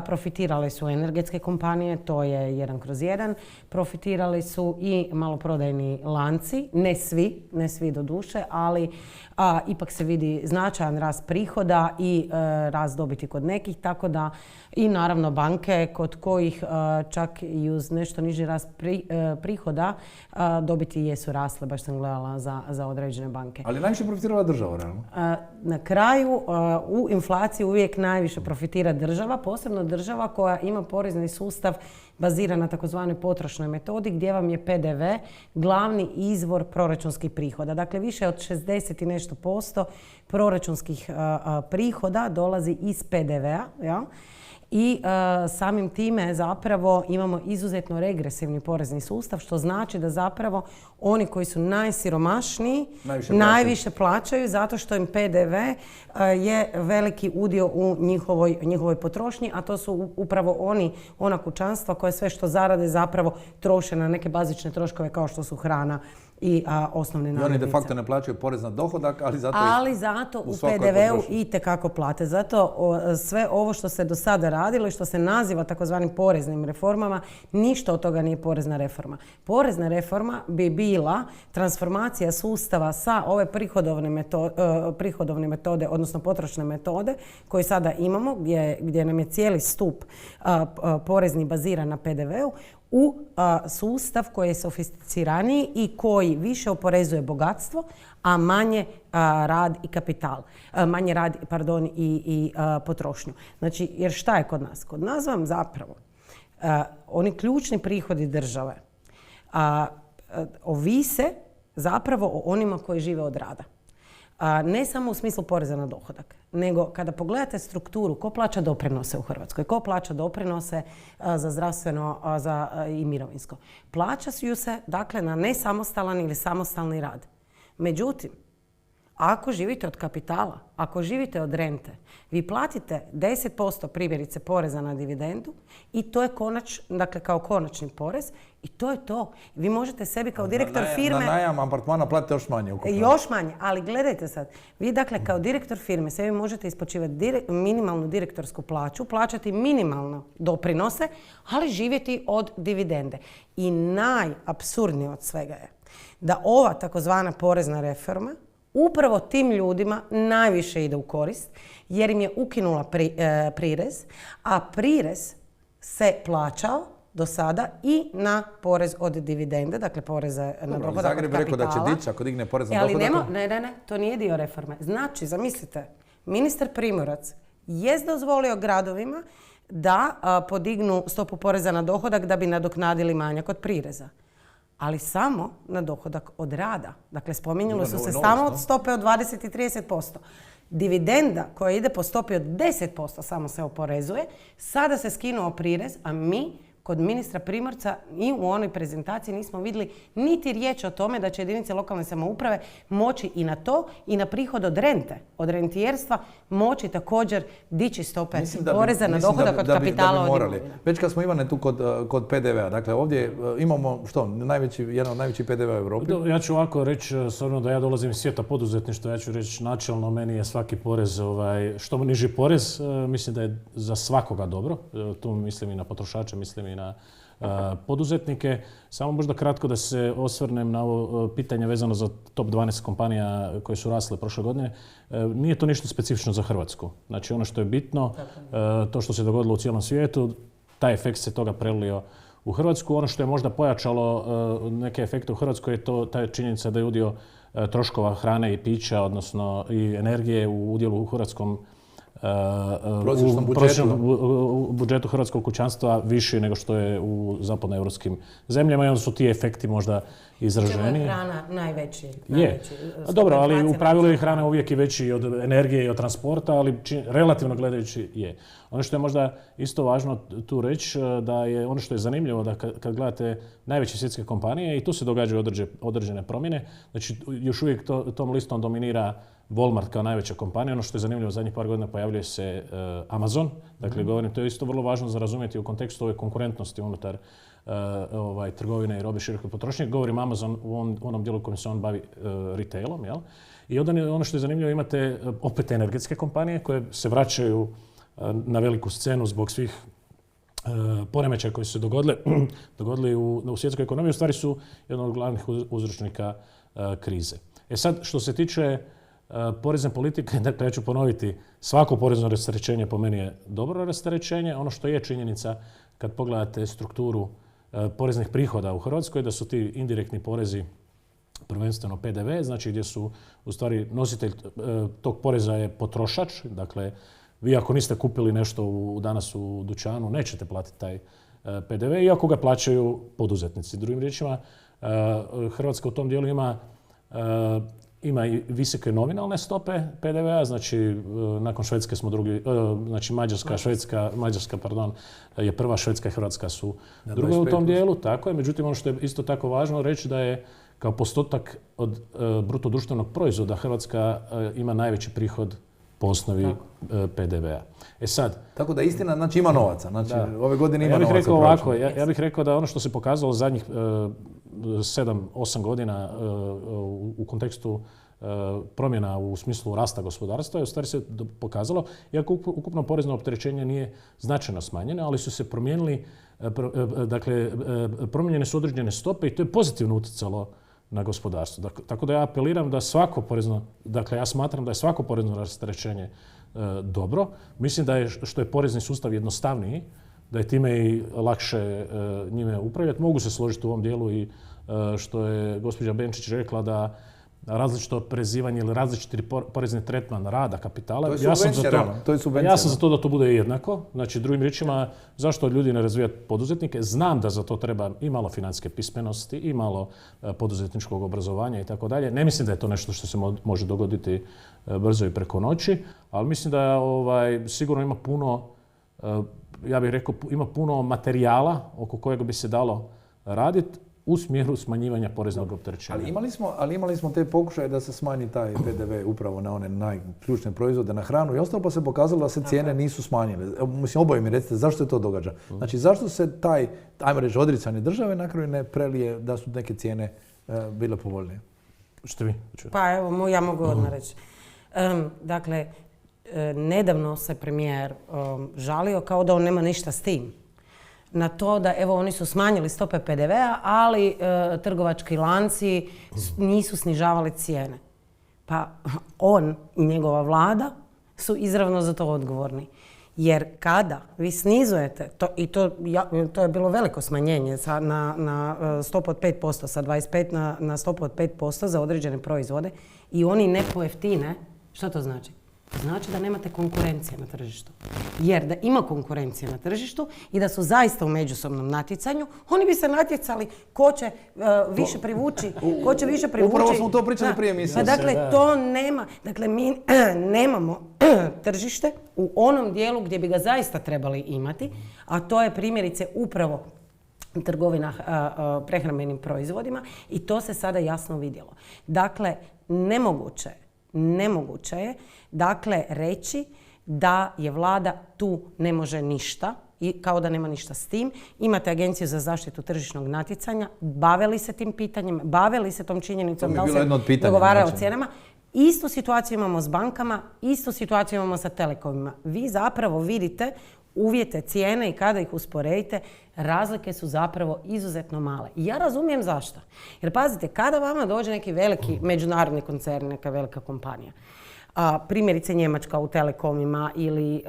profitirale su energetske kompanije, to je 1/1. Profitirali su i maloprodajni lanci, ne svi do duše, ali ipak se vidi značajan rast prihoda i rast dobiti kod nekih, tako da i naravno banke kod kojih čak i uz nešto niži rast prihoda dobiti jesu rasle, baš sam gledala za određene banke. Ali najviše profitirala država, realno? Na kraju u inflaciji uvijek najviše profitira država, posebno država koja ima porezni sustav baziran na takozvanoj potrošnoj metodi gdje vam je PDV glavni izvor proračunskih prihoda. Dakle, više od 60 i nešto % proračunskih prihoda dolazi iz PDV-a. Ja? I samim time zapravo imamo izuzetno regresivni porezni sustav, što znači da zapravo oni koji su najsiromašniji najviše plaćaju zato što im PDV je veliki udio u njihovoj potrošnji, a to su upravo ona kućanstva koje sve što zarade zapravo troše na neke bazične troškove kao što su hrana i osnovne namirnice. I oni de facto ne plaćaju porez na dohodak, ali zato u PDV-u itekako plate. Zato sve ovo što se do sada radilo i što se naziva takozvanim poreznim reformama, ništa od toga nije porezna reforma. Porezna reforma bi bila transformacija sustava sa ove prihodovne metode, odnosno potrošne metode koje sada imamo, gdje nam je cijeli stup porezni baziran na PDV-u, u sustav koji je sofisticiraniji i koji više oporezuje bogatstvo, a manje rad i kapital. Manje rad, i potrošnju. Znači, jer šta je kod nas? Kod nas vam zapravo oni ključni prihodi države ovise zapravo o onima koji žive od rada. Ne samo u smislu poreza na dohodak, nego kada pogledate strukturu, ko plaća doprinose u Hrvatskoj, ko plaća doprinose za zdravstveno i mirovinsko. Plaćaju se, dakle, na nesamostalan ili samostalni rad. Međutim, ako živite od kapitala, ako živite od rente, vi platite 10% primjerice poreza na dividendu i to je kao konačni porez i to je to. Vi možete sebi kao direktor firme... Na najam apartmana platite još manje ukupno. Još manje, ali gledajte sad. Vi dakle kao direktor firme sebi možete isplaćivati minimalnu direktorsku plaću, plaćati minimalno doprinose, ali živjeti od dividende. I najapsurdnije od svega je da ova takozvana porezna reforma upravo tim ljudima najviše ide u korist jer im je ukinula prirez, a prirez se plaćao do sada i na porez od dividende, dakle poreza na dohodak od kapitala. Zagreb rekao da će dići ako digne porez na dohodak. Ne, to nije dio reforme. Znači, zamislite, ministar Primorac jest dozvolio gradovima da podignu stopu poreza na dohodak da bi nadoknadili manjak od prireza. Ali samo na dohodak od rada. Dakle, spominjalo su se samo od stope od 20 i 30%. Dividenda koja ide po stopi od 10% samo se oporezuje. Sada se skinuo prirez, a mi kod ministra Primorca i u onoj prezentaciji nismo vidjeli niti riječ o tome da će jedinice lokalne samouprave moći i na to i na prihod od rente, od rentijerstva, moći također dići stope poreza na dohodak od kapitala od imovine. Već kad smo Ivane tu kod PDV-a, dakle ovdje imamo jedan od najvećih PDV-a u Europi. Ja ću ovako reći, s obzirom da ja dolazim iz svijeta poduzetništva, ja ću reći načelno meni je svaki porez, što niži porez, mislim da je za svakoga dobro. Tu mislim i na potrošače, mislim i na poduzetnike. Samo možda kratko da se osvrnem na ovo pitanje vezano za top 12 kompanija koje su rasle prošle godine. Nije to ništa specifično za Hrvatsku. Znači ono što je bitno, to što se dogodilo u cijelom svijetu, taj efekt se toga prelio u Hrvatsku. Ono što je možda pojačalo neke efekte u Hrvatskoj je ta činjenica da je udio troškova hrane i pića, odnosno i energije u udjelu u hrvatskom u budžetu hrvatskog kućanstva više nego što je u zapadnoeuropskim zemljama i onda su ti efekti možda izraženi. Hrana najveći. Dobro, ali u pravilu je hrana uvijek i veći od energije i od transporta, ali relativno gledajući je. Ono što je možda isto važno tu reći da je ono što je zanimljivo da kad gledate najveće svjetske kompanije i tu se događaju određene promjene, znači još uvijek tom listom dominira Walmart kao najveća kompanija. Ono što je zanimljivo, zadnjih par godina pojavljuje se Amazon. Dakle, govorim, to je isto vrlo važno za razumjeti u kontekstu ove konkurentnosti unutar trgovine i robe široke potrošnje. Govorim Amazon u onom dijelu kojim se on bavi retailom. Jel? I onda ono što je zanimljivo, imate opet energetske kompanije koje se vraćaju na veliku scenu zbog svih poremećaja koji su se dogodili u svjetskoj ekonomiji. U stvari su jedan od glavnih uzročnika krize. Sad, što se tiče porezne politike, dakle ja ću ponoviti, svako porezno rasterećenje po meni je dobro rasterećenje. Ono što je činjenica kad pogledate strukturu poreznih prihoda u Hrvatskoj, da su ti indirektni porezi prvenstveno PDV, znači gdje su u stvari nositelj tog poreza je potrošač. Dakle, vi ako niste kupili nešto danas u dućanu, nećete platiti taj PDV, iako ga plaćaju poduzetnici. Drugim riječima, Hrvatska u tom dijelu ima i visoke nominalne stope PDV-a, znači nakon Švedske smo drugi, znači Mađarska je prva, Švedska i Hrvatska su druge u tom dijelu, tako je. Međutim, ono što je isto tako važno reći da je kao postotak od bruto društvenog proizvoda Hrvatska ima najveći prihod po osnovi PDV-a. Sad, tako da istina, znači ima novaca. Znači, ove godine ima novaca. Rekao ovako, ja bih rekao da ono što se pokazalo zadnjih 7-8 godina u kontekstu promjena u smislu rasta gospodarstva i u stvari se pokazalo, iako ukupno porezno opterećenje nije značajno smanjeno, ali su se promijenili, dakle, promijenjene su određene stope i to je pozitivno utjecalo na gospodarstvo. Tako da ja apeliram da svako porezno, dakle ja smatram da je svako porezno rasterećenje dobro. Mislim da je što je porezni sustav jednostavniji, da je time i lakše njime upravljati. Mogu se složiti u ovom dijelu i što je gospođa Benčić rekla da različito oporezivanje ili različiti porezni tretman rada, kapitala. To je subvencija. Ja sam za to da to bude jednako. Znači, drugim riječima, zašto ljudi ne razvijati poduzetnike? Znam da za to treba i malo financijske pismenosti, i malo poduzetničkog obrazovanja i tako dalje. Ne mislim da je to nešto što se može dogoditi brzo i preko noći, ali mislim da sigurno ima puno, ja bih rekao, ima puno materijala oko kojeg bi se dalo raditi u smjeru smanjivanja poreznog opterećenja. Ali imali smo te pokušaje da se smanji taj PDV upravo na one najključne proizvode, na hranu i ostalo, pa se pokazalo da se cijene nisu smanjile. Mislim, oboje mi recite zašto se to događa. Znači, zašto se taj, ajmo reći, odricanje države na kraju ne prelije da su neke cijene bile povoljnije? Što vi? Pa evo, ja mogu odmah reći. Dakle, nedavno se premijer žalio kao da on nema ništa s tim. Na to da evo oni su smanjili stope PDV-a, ali trgovački lanci nisu snižavali cijene. Pa on i njegova vlada su izravno za to odgovorni. Jer kada vi snizujete, to je bilo veliko smanjenje na stopu od 5%, sa 25 na stopu od 5% za određene proizvode i oni ne pojeftine, što to znači? Znači da nemate konkurencije na tržištu. Jer da ima konkurencije na tržištu i da su zaista u međusobnom natjecanju, oni bi se natjecali ko će više privući. Upravo smo to pričali prije emisije. Dakle, to nema. Dakle, mi nemamo tržište u onom dijelu gdje bi ga zaista trebali imati, a to je primjerice upravo trgovina prehrambenim proizvodima i to se sada jasno vidjelo. Dakle, nemoguće je dakle reći da je vlada tu ne može ništa i kao da nema ništa s tim. Imate Agenciju za zaštitu tržišnog natjecanja, bavili se tim pitanjem, bavili se tom činjenicom da li se dogovara o cijenama. Istu situaciju imamo s bankama, istu situaciju imamo sa telekomima. Vi zapravo vidite uvjete cijene i kada ih usporedite, razlike su zapravo izuzetno male. I ja razumijem zašto. Jer pazite, kada vama dođe neki veliki međunarodni koncern, neka velika kompanija, primjerice Njemačka u telekomima ili...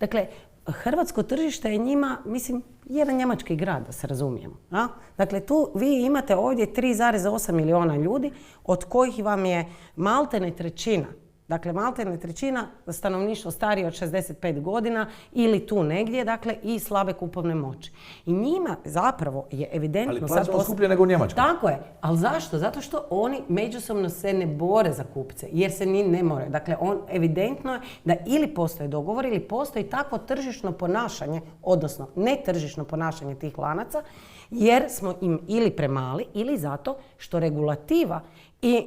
Dakle, hrvatsko tržište je njima, mislim, jedan njemački grad, da se razumijemo. Dakle, tu vi imate ovdje 3,8 milijuna ljudi, od kojih vam je maltene trećina. Dakle, maltene trećina stanovništvo starije od 65 godina ili tu negdje, dakle, i slabe kupovne moći. I njima zapravo je evidentno... Ali plaćamo skuplje nego u Njemačkoj. Tako je. Ali zašto? Zato što oni međusobno se ne bore za kupce, jer se ni ne more. Dakle, evidentno je da ili postoje dogovor ili postoji takvo tržišno ponašanje, odnosno netržišno ponašanje tih lanaca, jer smo im ili premali ili zato što regulativa i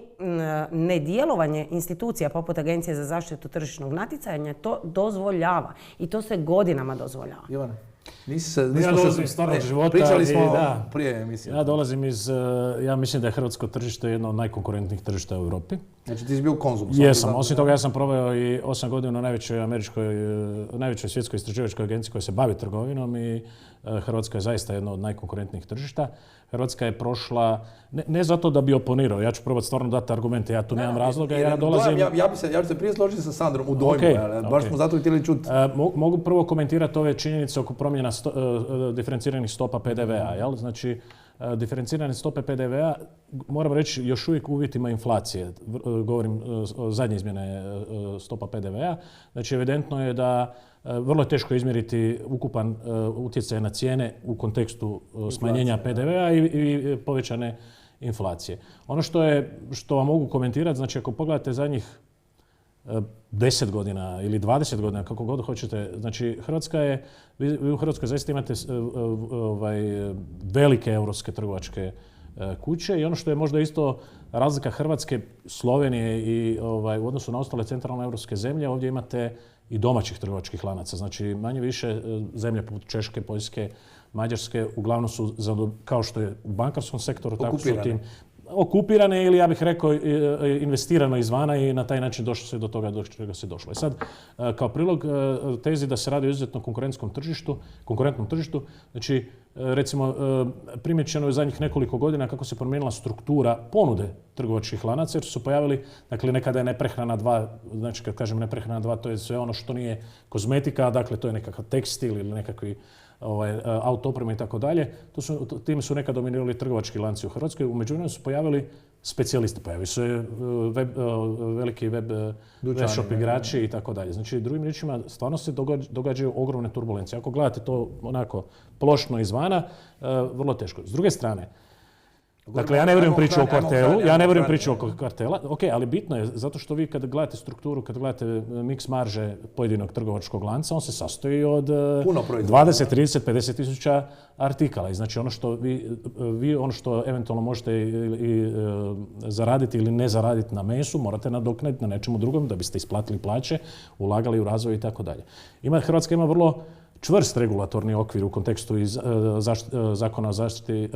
nedjelovanje institucija poput Agencije za zaštitu tržišnog natjecanja to dozvoljava. I to se godinama dozvoljava. Ivane, ja dolazim iz stvarnog života. Pričali smo prije emisije. Ja dolazim ja mislim da je hrvatsko tržište jedno od najkonkurentnijih tržišta u Europi. Znači ti si bio u Konzumu? Jesam. Osim toga ja sam proveo i 8 godina u najvećoj svjetskoj istraživačkoj agenciji koja se bavi trgovinom i Hrvatska je zaista jedno od najkonkurentnijih tržišta. Hrvatska je prošla, ne zato da bi oponirao, ja ću probati stvarno dati argumente, ja tu nemam razloga. Ja bi se prije složiti sa Sandrom u dojmu, baš smo zato htjeli čuti. Mogu prvo komentirati ove činjenice oko promjena diferenciranih stopa PDV-a. Znači, diferencirane stope PDV-a, moram reći, još uvijek u uvjetima inflacije, govorim o zadnje izmjene stopa PDV-a, znači evidentno je da vrlo je teško izmjeriti ukupan utjecaj na cijene u kontekstu smanjenja PDV-a i povećane inflacije. Ono što vam mogu komentirati, znači ako pogledate zadnjih 10 godina ili 20 godina, kako god hoćete, znači vi u Hrvatskoj zaista imate velike europske trgovačke kuće i ono što je možda isto razlika Hrvatske, Slovenije i u odnosu na ostale centralne europske zemlje, ovdje imate i domaćih trgovačkih lanaca. Znači manje više zemlje poput Češke, Poljske, Mađarske uglavnom su, kao što je u bankarskom sektoru, tako su tim okupirane ili ja bih rekao investirano izvana i na taj način došlo se do toga do čega se došlo. I sad, kao prilog tezi da se radi o izuzetno konkurentnom tržištu, znači recimo primjećeno je u zadnjih nekoliko godina kako se promijenila struktura ponude trgovačkih lanaca jer su pojavili, dakle nekada je neprehrana 2, znači kad kažem neprehrana 2 to je sve ono što nije kozmetika, dakle to je nekakav tekstil ili nekakvi auto oprema i tako dalje. Time su nekad dominirali trgovački lanci u Hrvatskoj. U međuvremenu su pojavili specijalisti, pojavili su veliki web shop igrači i tako dalje. Znači, drugim riječima, stvarno se događaju ogromne turbulencije. Ako gledate to onako plošno izvana, vrlo teško. S druge strane, dakle, ja ne vjerujem priču o kartela, ok, ali bitno je, zato što vi kad gledate strukturu, kad gledate mix marže pojedinog trgovačkog lanca, on se sastoji od 20, 30, 50 tisuća artikala. I znači ono što vi ono što eventualno možete i zaraditi ili ne zaraditi na mesu, morate nadoknaditi na nečemu drugom da biste isplatili plaće, ulagali u razvoj i tako dalje. Hrvatska ima vrlo čvrst regulatorni okvir u kontekstu zakona o zaštiti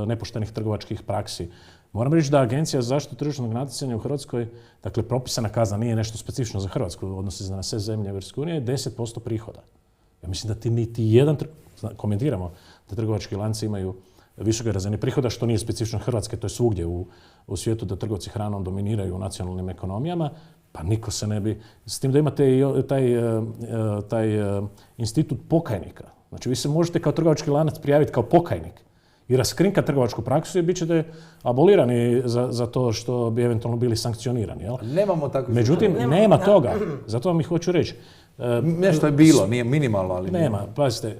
nepoštenih trgovačkih praksi. Moram reći da Agencija za zaštitu tržišnog natjecanja u Hrvatskoj, dakle propisana kazna nije nešto specifično za Hrvatsku, odnosi se na sve zemlje Europske unije, 10% prihoda. Ja mislim da niti jedan, komentiramo da trgovački lanci imaju visoke razine prihoda, što nije specifično Hrvatske, to je svugdje u svijetu da trgovci hranom dominiraju u nacionalnim ekonomijama, pa niko se ne bi... S tim da imate i taj institut pokajnika. Znači, vi se možete kao trgovački lanac prijaviti kao pokajnik i raskrinkati trgovačku praksu i bit ćete abolirani za to što bi eventualno bili sankcionirani. Jel? Nemamo takvu... Međutim, nema toga. Zato vam i hoću reći. Nešto je bilo, nije minimalno, ali... Nema, pazite,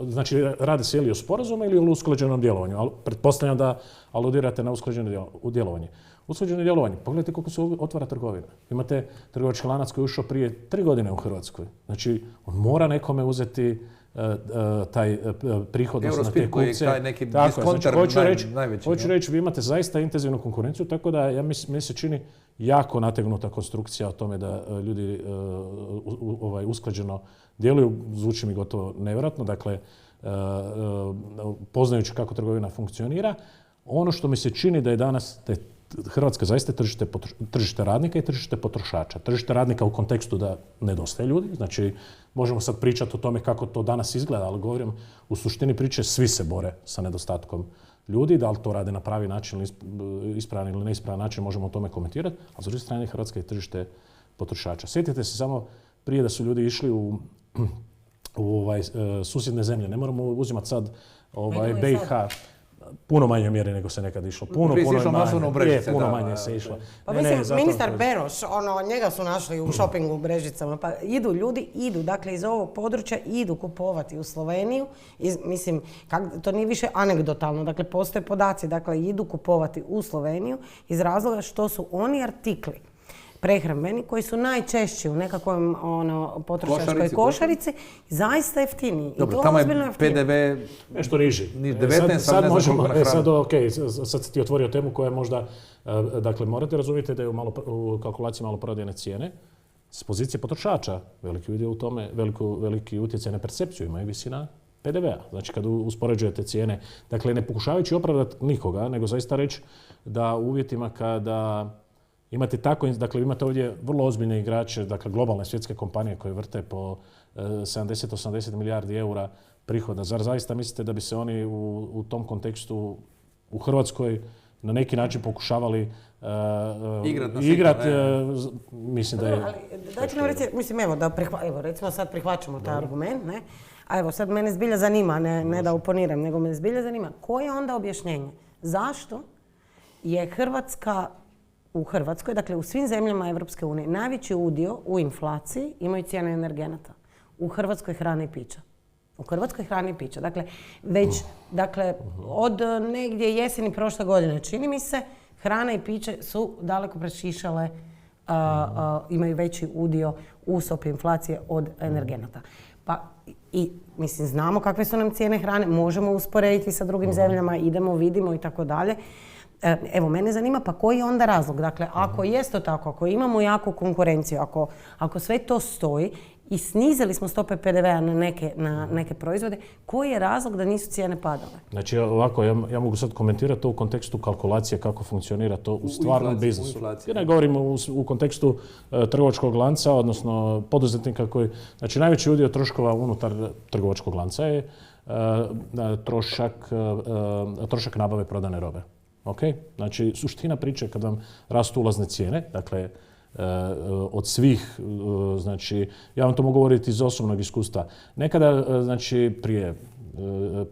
znači radi se ili o sporazumu ili o usklađenom djelovanju, ali pretpostavljam da aludirate na usklađeno djelovanje. Usklađeno djelovanje, pogledajte koliko se otvara trgovina. Imate trgovački lanac koji je ušao prije 3 godine u Hrvatskoj. Znači, on mora nekome uzeti taj prihod na te kupce. Taj neki diskontar najveći. Hoću reći, vi imate zaista intenzivnu konkurenciju, tako da mi se čini jako nategnuta konstrukcija o tome da ljudi usklađeno djeluju, zvuči mi gotovo nevjerojatno, dakle, poznajući kako trgovina funkcionira. Ono što mi se čini da je danas, da je Hrvatska zaista tržište radnika i tržište potrošača. Tržište radnika u kontekstu da nedostaje ljudi, znači možemo sad pričati o tome kako to danas izgleda, ali govorim u suštini priče svi se bore sa nedostatkom ljudi, da li to rade na pravi način, ispravan ili neispravan način, možemo o tome komentirati, a s druge strane Hrvatska je tržište potrošača. Sjetite se samo prije da su ljudi išli u susjedne zemlje, ne moramo uzimati sad BiH, puno manje mjere nego se nekad išlo. Puno manje se išlo. Pa ministar Beroš, njega su našli u šopingu u Brežicama, pa idu, dakle iz ovog područja idu kupovati u Sloveniju. Mislim, to nije više anegdotalno, dakle postoje podaci, dakle idu kupovati u Sloveniju iz razloga što su oni artikli prehrambeni koji su najčešći u nekakvom potrošačkoj košarici zaista jeftiniji. Dobro, tamo je PDV nešto niži. 19, sad možemo, sad si ti otvorio temu koja je možda, dakle morate razumjeti da je u kalkulaciji maloprodajne cijene s pozicije potrošača veliki udio u tome, veliki utjecaj na percepciju ima i visina PDV-a. Znači kad uspoređujete cijene, dakle ne pokušavajući opravdati nikoga, nego zaista reći da u uvjetima kada imate dakle imate ovdje vrlo ozbiljne igrače, dakle globalne svjetske kompanije koje vrte po 70-80 milijardi eura prihoda. Zar zaista mislite da bi se oni u tom kontekstu u Hrvatskoj na neki način pokušavali igrati? Mislim da je... Dajte nam reći, mislim evo, recimo sad prihvaćamo taj argument, ne? A evo sad mene zbilja zanima, ne da oponiram, nego me zbilja zanima koje je onda objašnjenje? Zašto je u Hrvatskoj, dakle u svim zemljama Europske unije, najveći udio u inflaciji imaju cijene energenata. U Hrvatskoj hrane i pića. Dakle, već od negdje jeseni prošle godine, čini mi se, hrana i piće su daleko prešišale, imaju veći udio u stopi inflacije od energenata. Pa i mislim, znamo kakve su nam cijene hrane, možemo usporediti sa drugim zemljama, idemo, vidimo i tako dalje. Evo, mene zanima pa koji je onda razlog? Dakle, ako jest to tako, ako imamo jaku konkurenciju, ako sve to stoji, i snizili smo stope PDV-a na neke proizvode. Koji je razlog da nisu cijene padale? Znači ovako, ja mogu sad komentirati to u kontekstu kalkulacije kako funkcionira to u stvarnom biznisu. Ja ne govorim u kontekstu trgovačkog lanca, odnosno poduzetnika koji... Znači najveći udio troškova unutar trgovačkog lanca je trošak nabave prodane robe. Okay? Znači suština priče kad vam rastu ulazne cijene, dakle od svih, znači ja vam to mogu govoriti iz osobnog iskustva. Nekada, znači prije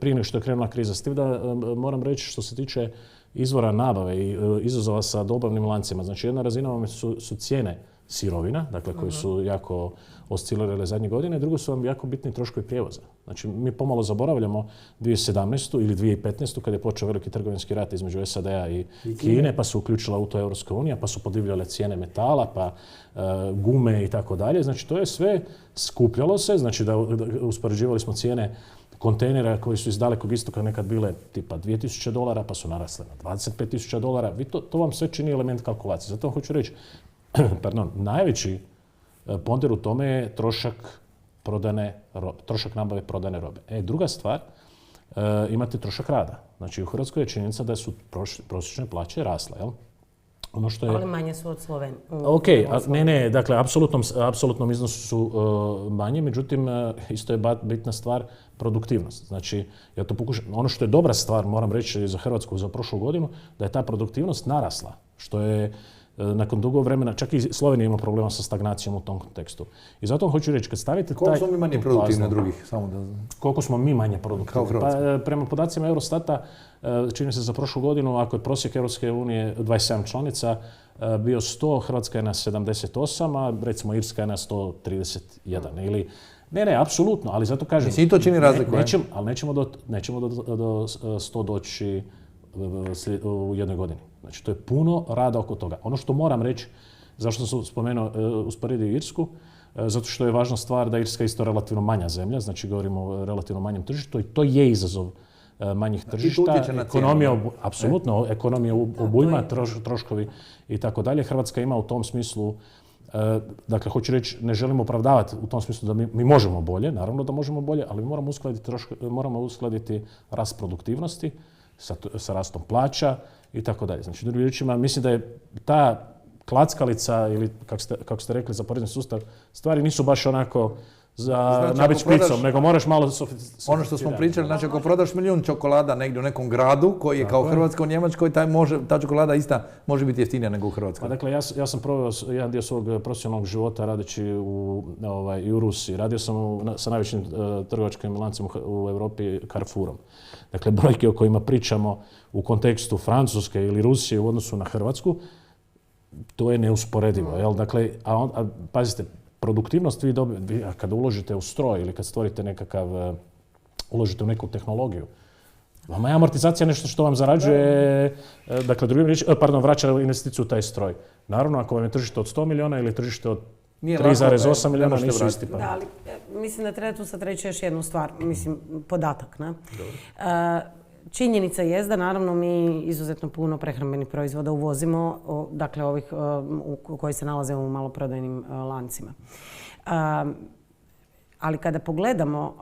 nego što je krenula kriza, s tim da moram reći što se tiče izvora nabave i izazova sa dobavnim lancima. Znači jedna razina vam su cijene sirovina, dakle koji su jako oscilirale zadnje godine, drugo su vam jako bitni troškovi prijevoza. Znači mi pomalo zaboravljamo 2017. ili 2015. kad je počeo veliki trgovinski rat između SAD-a i Kine, pa su uključila u to Europska unija, pa su podivljale cijene metala, pa gume i tako dalje. Znači to je sve skupljalo se, znači da uspoređivali smo cijene kontejnera koji su iz Dalekog istoka nekad bile tipa $2.000, pa su narasle na $25.000. To vam sve čini element kalkulacije. Zato vam hoću reći, najveći ponder u tome je trošak nabave prodane robe. Druga stvar, imate trošak rada. Znači u Hrvatskoj je činjenica da su prosječne plaće rasle, jel? Ono što je... Ali manje su od Slovenije. Dakle, apsolutnom iznosu su manje, međutim, isto je bitna stvar produktivnost. Znači, ja to pokušam, ono što je dobra stvar, moram reći za Hrvatsku za prošlu godinu, da je ta produktivnost narasla, što je nakon dugo vremena, čak i Slovenija ima problema sa stagnacijom u tom kontekstu. I zato vam hoću reći, kad stavite koliko smo mi manje produktivni od drugih? Samo da... Koliko smo mi manje produktivni? Pa, prema podacima Eurostata, čini se za prošlu godinu, ako je prosjek Europske unije 27 članica bio 100, Hrvatska je na 78, a recimo Irska je na 131. Ili, ne, apsolutno, ali zato kažem... Mislim, i to čini razliku, ali nećemo do 100 doći u jednoj godini. Znači, to je puno rada oko toga. Ono što moram reći, zašto sam usporedio Irsku, zato što je važna stvar da Irska je isto relativno manja zemlja, znači govorimo o relativno manjem tržištu i to je izazov manjih tržišta. Apsolutno, ekonomija obujma, troškovi i tako dalje. Hrvatska ima u tom smislu, dakle, hoću reći, ne želimo opravdavati u tom smislu da mi možemo bolje, naravno da možemo bolje, ali mi moramo uskladiti rast produktivnosti sa rastom plaća i tako dalje. Znači, drugim riječima, mislim da je ta klackalica ili, kako ste rekli, za porezni sustav, stvari nisu baš onako za nabit špicom, nego moraš malo sofisticirati. Ono što smo pričali, znači ako prodaš 1.000.000 čokolada negdje u nekom gradu koji je kao Hrvatska u Njemačkoj, ta čokolada ista može biti jeftinija nego u Hrvatskoj. Pa dakle, ja sam proveo jedan dio svog profesionalnog života radeći i u Rusiji. Radio sam sa najvećim trgovačkim lancima u Europi, Carrefourom. Dakle, brojke o kojima pričamo u kontekstu Francuske ili Rusije u odnosu na Hrvatsku, to je neusporedivo. Jel? Dakle, pazite, produktivnost kada uložite u stroj ili kad stvorite uložite u neku tehnologiju, vama je amortizacija nešto što vam zarađuje, dakle, vraća investiciju u taj stroj. Naravno, ako vam je tržište od 100 milijuna ili tržište od 3,8 milijuna, nisu isti. Da, ali mislim da treba tu sad reći još jednu stvar, podatak. Činjenica je da naravno mi izuzetno puno prehrambenih proizvoda uvozimo, dakle ovih koji se nalaze u maloprodajnim lancima. Ali kada pogledamo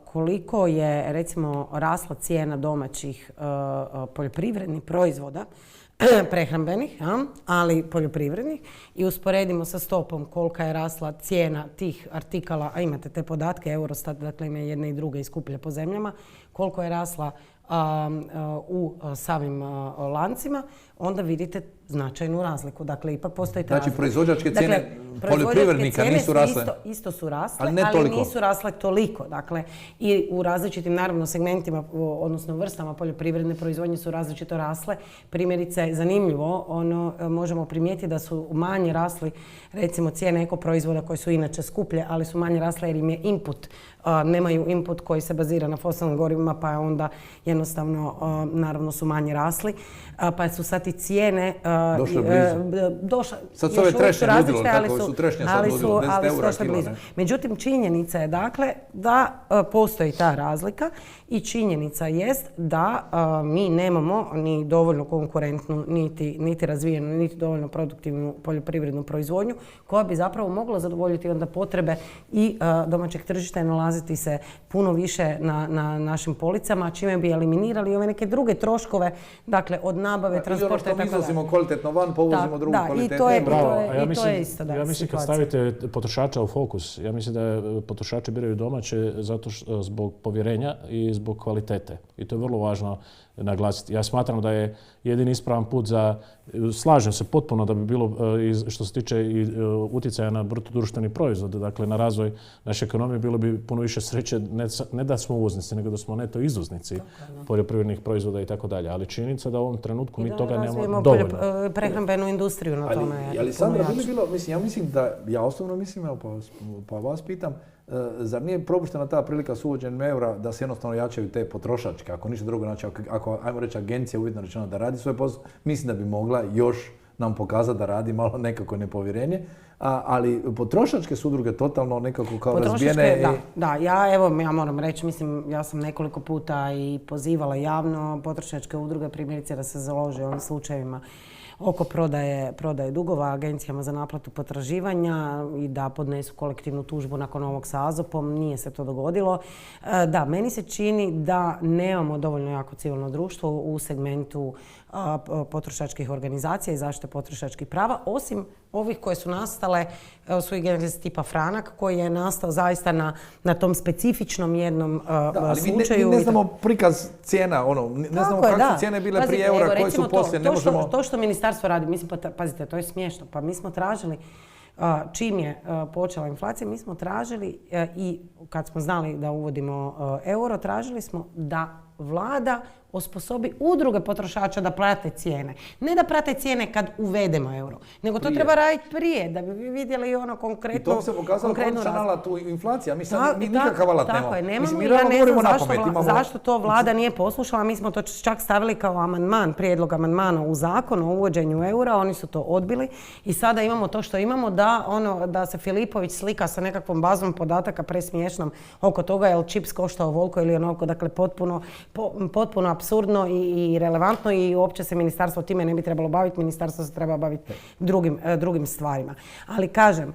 koliko je recimo rasla cijena domaćih poljoprivrednih proizvoda, prehrambenih, ali poljoprivrednih, i usporedimo sa stopom kolika je rasla cijena tih artikala, a imate te podatke, Eurostat, dakle ima jedne i druge i skuplja po zemljama, koliko je rasla u samim lancima, onda vidite značajnu razliku. Dakle, ipak postoji ta razlika. Znači, proizvođačke cijene poljoprivrednika nisu rasle? Isto su rasle, ali nisu rasle toliko. Dakle, i u različitim, naravno, segmentima, odnosno vrstama poljoprivredne proizvodnje su različito rasle. Primjerice, zanimljivo, možemo primijetiti da su manje rasli, recimo, cijene ekoproizvoda koje su inače skuplje, ali su manje rasle jer im je input, nemaju input koji se bazira na fosilnim gorivima, pa je onda jednostavno jednostavno naravno su manje rasli, pa su sad i cijene došle sad su ove trešnje ludilo, kako su trešnje sad ludilo, 10 eura kilo. Međutim, činjenica je dakle da postoji ta razlika i činjenica jest da mi nemamo ni dovoljno konkurentnu, niti razvijenu, niti dovoljno produktivnu poljoprivrednu proizvodnju koja bi zapravo mogla zadovoljiti onda potrebe i domaćeg tržišta i nalaziti se puno više na našim policama, čime bi eliminirali ove neke druge troškove, dakle od nabave, transporta i tako dalje. Mi izvozimo kvalitetno van, pa uvozimo drugu kvalitetu. I to je isto da. Ja mislim kad stavite potrošača u fokus, ja mislim da potrošači biraju domaće zato zbog povjerenja i zbog kvalitete. I to je vrlo važno naglasiti. Ja smatram da je jedini ispravan put slažem se potpuno da bi bilo, što se tiče utjecaja na bruto društveni proizvod, dakle na razvoj naše ekonomije, bilo bi puno više sreće ne da smo uvoznici, nego da smo neto izvoznici poljoprivrednih proizvoda i tako dalje. Ali činjenica da u ovom trenutku mi toga nemamo dovoljno. Prehrambenu industriju na tome. Ali Sandra, bi bilo, ja osobno mislim, pa vas pitam, zar nije propuštena ta prilika s uvođenjem eura da se jednostavno jačaju te potrošačke, ako ništa drugo, znači ako ajmo reći agencija uvjetno rečeno da radi svoj posao, mislim da bi mogla još nam pokazati da radi malo nekako nepovjerenje, ali potrošačke su udruge totalno nekako kao razbijene. Da, ja moram reći, mislim, ja sam nekoliko puta i pozivala javno potrošačke udruge, primjerice da se založe u ovim slučajevima oko prodaje dugova agencijama za naplatu potraživanja i da podnesu kolektivnu tužbu nakon ovog sa AZOP-om. Nije se to dogodilo. Da, meni se čini da nemamo dovoljno jako civilno društvo u segmentu potrošačkih organizacija i zaštite potrošačkih prava, osim ovih koje su nastale, sui generis tipa Franak, koji je nastao zaista na tom specifičnom jednom slučaju. Mi ne znamo prikaz cijena, ne znamo kakve su cijene bile prije eura, koje su poslije, ne možemo... To što ministarstvo radi, mislim, pazite, to je smiješno, pa mi smo tražili, čim je počela inflacija, mi smo tražili i kad smo znali da uvodimo euro, tražili smo da vlada osposobi udruge potrošača da prate cijene. Ne da prate cijene kad uvedemo euro, nego to treba raditi prije, da bi vi vidjeli ono konkretno... I to se pokazalo končan alat u inflacija. Mi nikakav alat nemamo. Tako je, nemamo. Ja ne znam zašto to vlada nije poslušala. Mi smo to čak stavili kao amandman, prijedlog amandmana u zakon o uvođenju eura. Oni su to odbili i sada imamo to što imamo da se Filipović slika sa nekakvom bazom podataka presmiješnom oko toga je li čips koštao ovoliko ili onoliko. Dakle, potpuno apsurdno i relevantno i uopće se ministarstvo time ne bi trebalo baviti. Ministarstvo se treba baviti drugim stvarima. Ali kažem,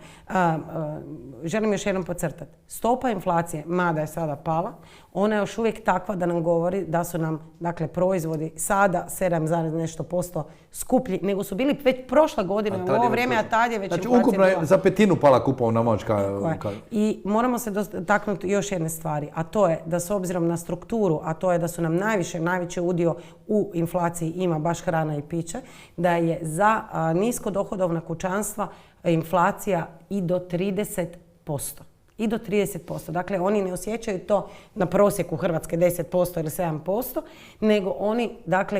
želim još jednom podcrtati. Stopa inflacije, mada je sada pala, ona je još uvijek takva da nam govori da su nam proizvodi sada 7, nešto posto skuplji nego su bili već prošle godine u ovo vrijeme, a tad je već inflacija bila. Znači ukupno je za petinu pala kupovna moć. I moramo se dotaknuti još jedne stvari, a to je da s obzirom na strukturu, a to je da su nam najveći udio u inflaciji ima baš hrana i piće, da je za nisko dohodovna kućanstva inflacija i do 30%. I do 30%. Dakle, oni ne osjećaju to na prosjeku Hrvatske 10% ili 7%, nego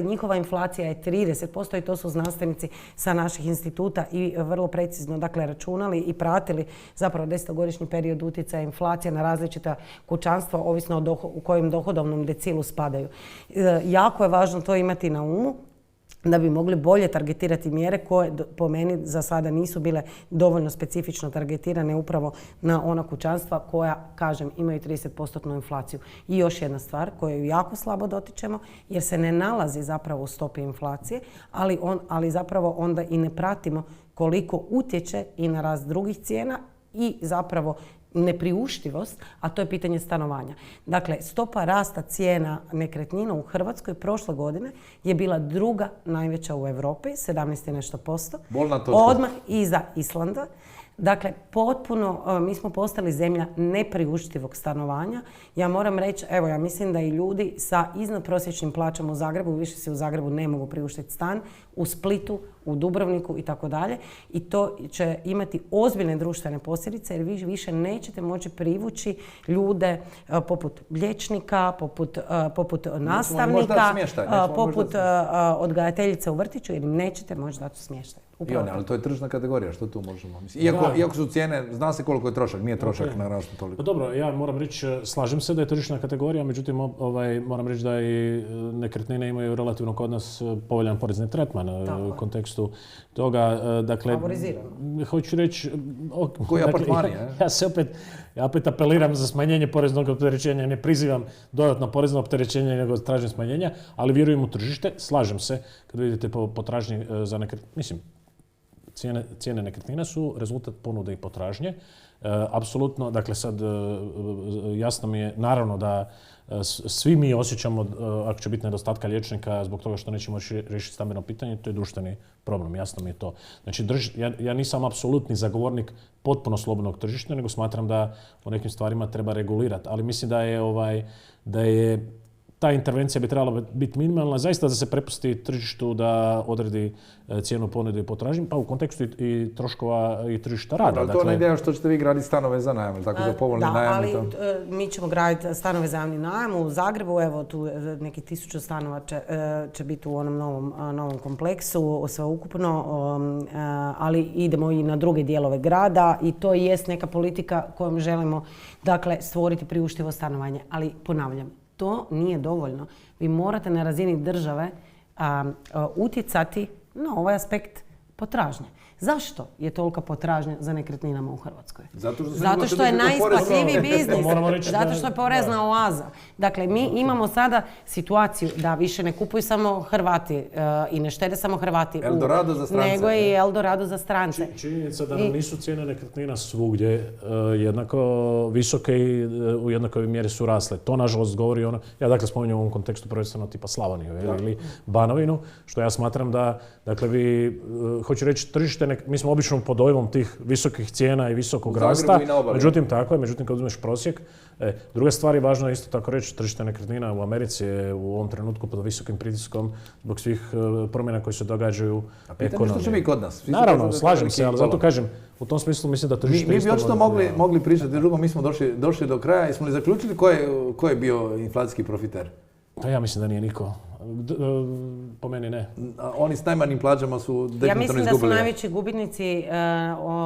njihova inflacija je 30% i to su znanstvenici sa naših instituta i vrlo precizno računali i pratili zapravo 10-godišnji period utjecaja inflacije na različita kućanstva, ovisno u kojem dohodovnom decilu spadaju. Jako je važno to imati na umu, da bi mogli bolje targetirati mjere koje po meni za sada nisu bile dovoljno specifično targetirane upravo na ona kućanstva koja, kažem, imaju 30% inflaciju. I još jedna stvar koju jako slabo dotičemo jer se ne nalazi zapravo u stopi inflacije, ali zapravo onda i ne pratimo koliko utječe i na rast drugih cijena i zapravo nepriuštivost, a to je pitanje stanovanja. Dakle, stopa rasta cijena nekretnina u Hrvatskoj prošle godine je bila druga najveća u Europi, 17 nešto posto. Bolna točka. Odmah iza Islanda. Dakle, potpuno, mi smo postali zemlja nepriuštivog stanovanja. Ja moram reći, ja mislim da i ljudi sa iznadprosječnim plaćama u Zagrebu, više se u Zagrebu ne mogu priuštiti stan, u Splitu, u Dubrovniku i tako dalje. I to će imati ozbiljne društvene posljedice jer vi više nećete moći privući ljude poput liječnika, poput nastavnika, poput odgajateljice u vrtiću jer im nećete moći dati smještaj. I one, ali to je tržna kategorija, što tu možemo? Iako su cijene, zna se koliko je trošak, nije trošak narastao toliko. Pa dobro, ja moram reći, slažem se da je tržišna kategorija, međutim moram reći da i nekretnine imaju relativno kod nas povoljan porezni tretman u kontekstu toga. Dakle, favorizirano. Hoću reći... Koji apartmani, Ja opet apeliram za smanjenje poreznog opterećenja, ne prizivam dodatno porezno opterećenje, nego tražim smanjenja, ali vjerujem u tržište, slažem se, kad vidite po potražnji za nekretnine, mislim, cijene nekretnina su rezultat ponude i potražnje. Apsolutno, dakle sad jasno mi je, naravno da svi mi osjećamo ako će biti nedostatka liječnika zbog toga što nećemo riješiti stambeno pitanje, to je društveni problem, jasno mi je to. Znači, ja nisam apsolutni zagovornik potpuno slobodnog tržišta, nego smatram da u nekim stvarima treba regulirati, ali mislim da je ta intervencija bi trebala biti minimalna, zaista da se prepusti tržištu da odredi cijenu ponude i potražnje, pa u kontekstu i troškova i tržišta rada. Ali to ne ideja što ćete vi graditi stanove za najam, tako za povoljni najam i to? Da, ali mi ćemo graditi stanove za javni najam u Zagrebu, evo tu neki 1000 stanova će biti u onom novom kompleksu, sveukupno, ali idemo i na druge dijelove grada i to jest neka politika kojom želimo, dakle, stvoriti priuštivo stanovanje. Ali ponavljam, to nije dovoljno. Vi morate na razini države utjecati na ovaj aspekt potražnje. Zašto je tolika potražnja za nekretninama u Hrvatskoj? Zato što je najisplativiji biznis. Zato što je porezna oaza. Dakle, mi imamo sada situaciju da više ne kupuju samo Hrvati i ne štede samo Hrvati, nego i Eldorado za strance. Činjenica da nam nisu cijene nekretnina svugdje jednako visoke i u jednakoj mjeri su rasle. To nažalost govori ono, ja dakle spominjem u ovom kontekstu prvenstveno tipa Slavoniju ili Banovinu, što ja smatram da, dakle vi, hoću reći tržište, mi smo obično pod dojmom tih visokih cijena i visokog rasta, međutim kad uzmeš prosjek. Druga stvar je važno isto tako reći, tržište nekretnina u Americi je u ovom trenutku pod visokim pritiskom zbog svih promjena koje se događaju ekonomije. Što će mi kod nas? Naravno, slažem se, ali zato kažem, u tom smislu mislim da tržište... Mi bi očito mogli pričati, drugo mi smo došli do kraja. Jesmo li zaključili ko je bio inflacijski profiter? Pa ja mislim da nije niko. Po meni ne. Oni s najmanjim plaćama su definitivno izgubili. Ja mislim da su najveći gubitnici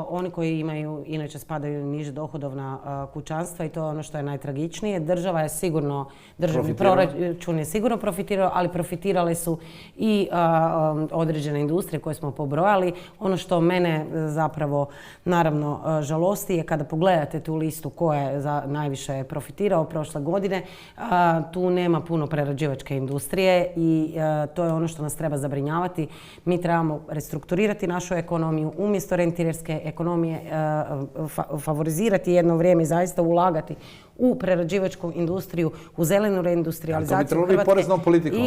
oni koji imaju, inače spadaju niže dohodovna kućanstva i to je ono što je najtragičnije. Država je sigurno, državni proračun je sigurno profitirao, ali profitirale su i određene industrije koje smo pobrojali. Ono što mene zapravo naravno žalosti je kada pogledate tu listu ko je najviše profitirao prošle godine, tu nema puno prerađivačke industrije i to je ono što nas treba zabrinjavati. Mi trebamo restrukturirati našu ekonomiju, umjesto rentirerske ekonomije favorizirati jedno vrijeme i zaista ulagati u prerađivačku industriju, u zelenu reindustrializaciju Hrvatske. To bi poreznom politikom.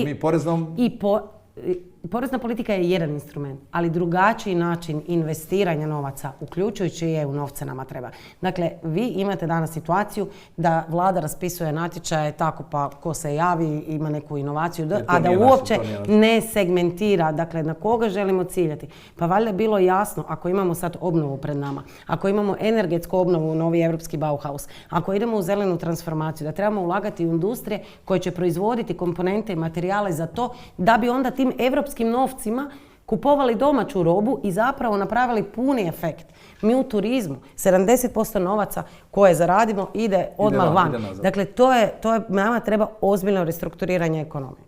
Porezna politika je jedan instrument, ali drugačiji način investiranja novaca, uključujući i EU novce nama treba. Dakle, vi imate danas situaciju da vlada raspisuje natječaje tako pa ko se javi ima neku inovaciju, a da uopće ne segmentira, dakle na koga želimo ciljati. Pa valjda je bilo jasno, ako imamo sad obnovu pred nama, ako imamo energetsku obnovu, novi europski Bauhaus, ako idemo u zelenu transformaciju, da trebamo ulagati u industrije koje će proizvoditi komponente i materijale za to, da bi onda tim europskim novcima kupovali domaću robu i zapravo napravili puni efekt. Mi u turizmu 70% novaca koje zaradimo ide odmah van. Dakle, to je, nama treba ozbiljno restrukturiranje ekonomije.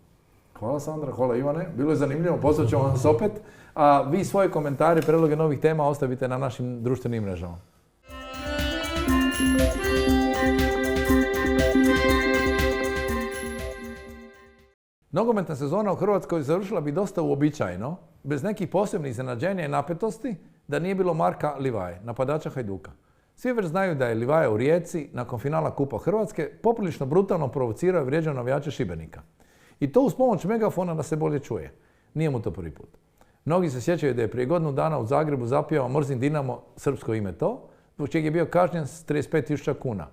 Hvala Sandra, hvala Ivane. Bilo je zanimljivo, pozvat ćemo vas opet. A vi svoje komentare, predloge novih tema ostavite na našim društvenim mrežama. Nogometna sezona u Hrvatskoj završila bi dosta uobičajeno, bez nekih posebnih iznenađenja i napetosti, da nije bilo Marka Livaje, napadača Hajduka. Svi već znaju da je Livaja u Rijeci, nakon finala Kupa Hrvatske, poprilično brutalno provocirao i vrijeđao navijače Šibenika. I to uz pomoć megafona da se bolje čuje. Nije mu to prvi put. Mnogi se sjećaju da je prije godinu dana u Zagrebu zapjevao Mrzim Dinamo, srpsko ime to, zbog čeg je bio kažnjen s 35.000 kuna.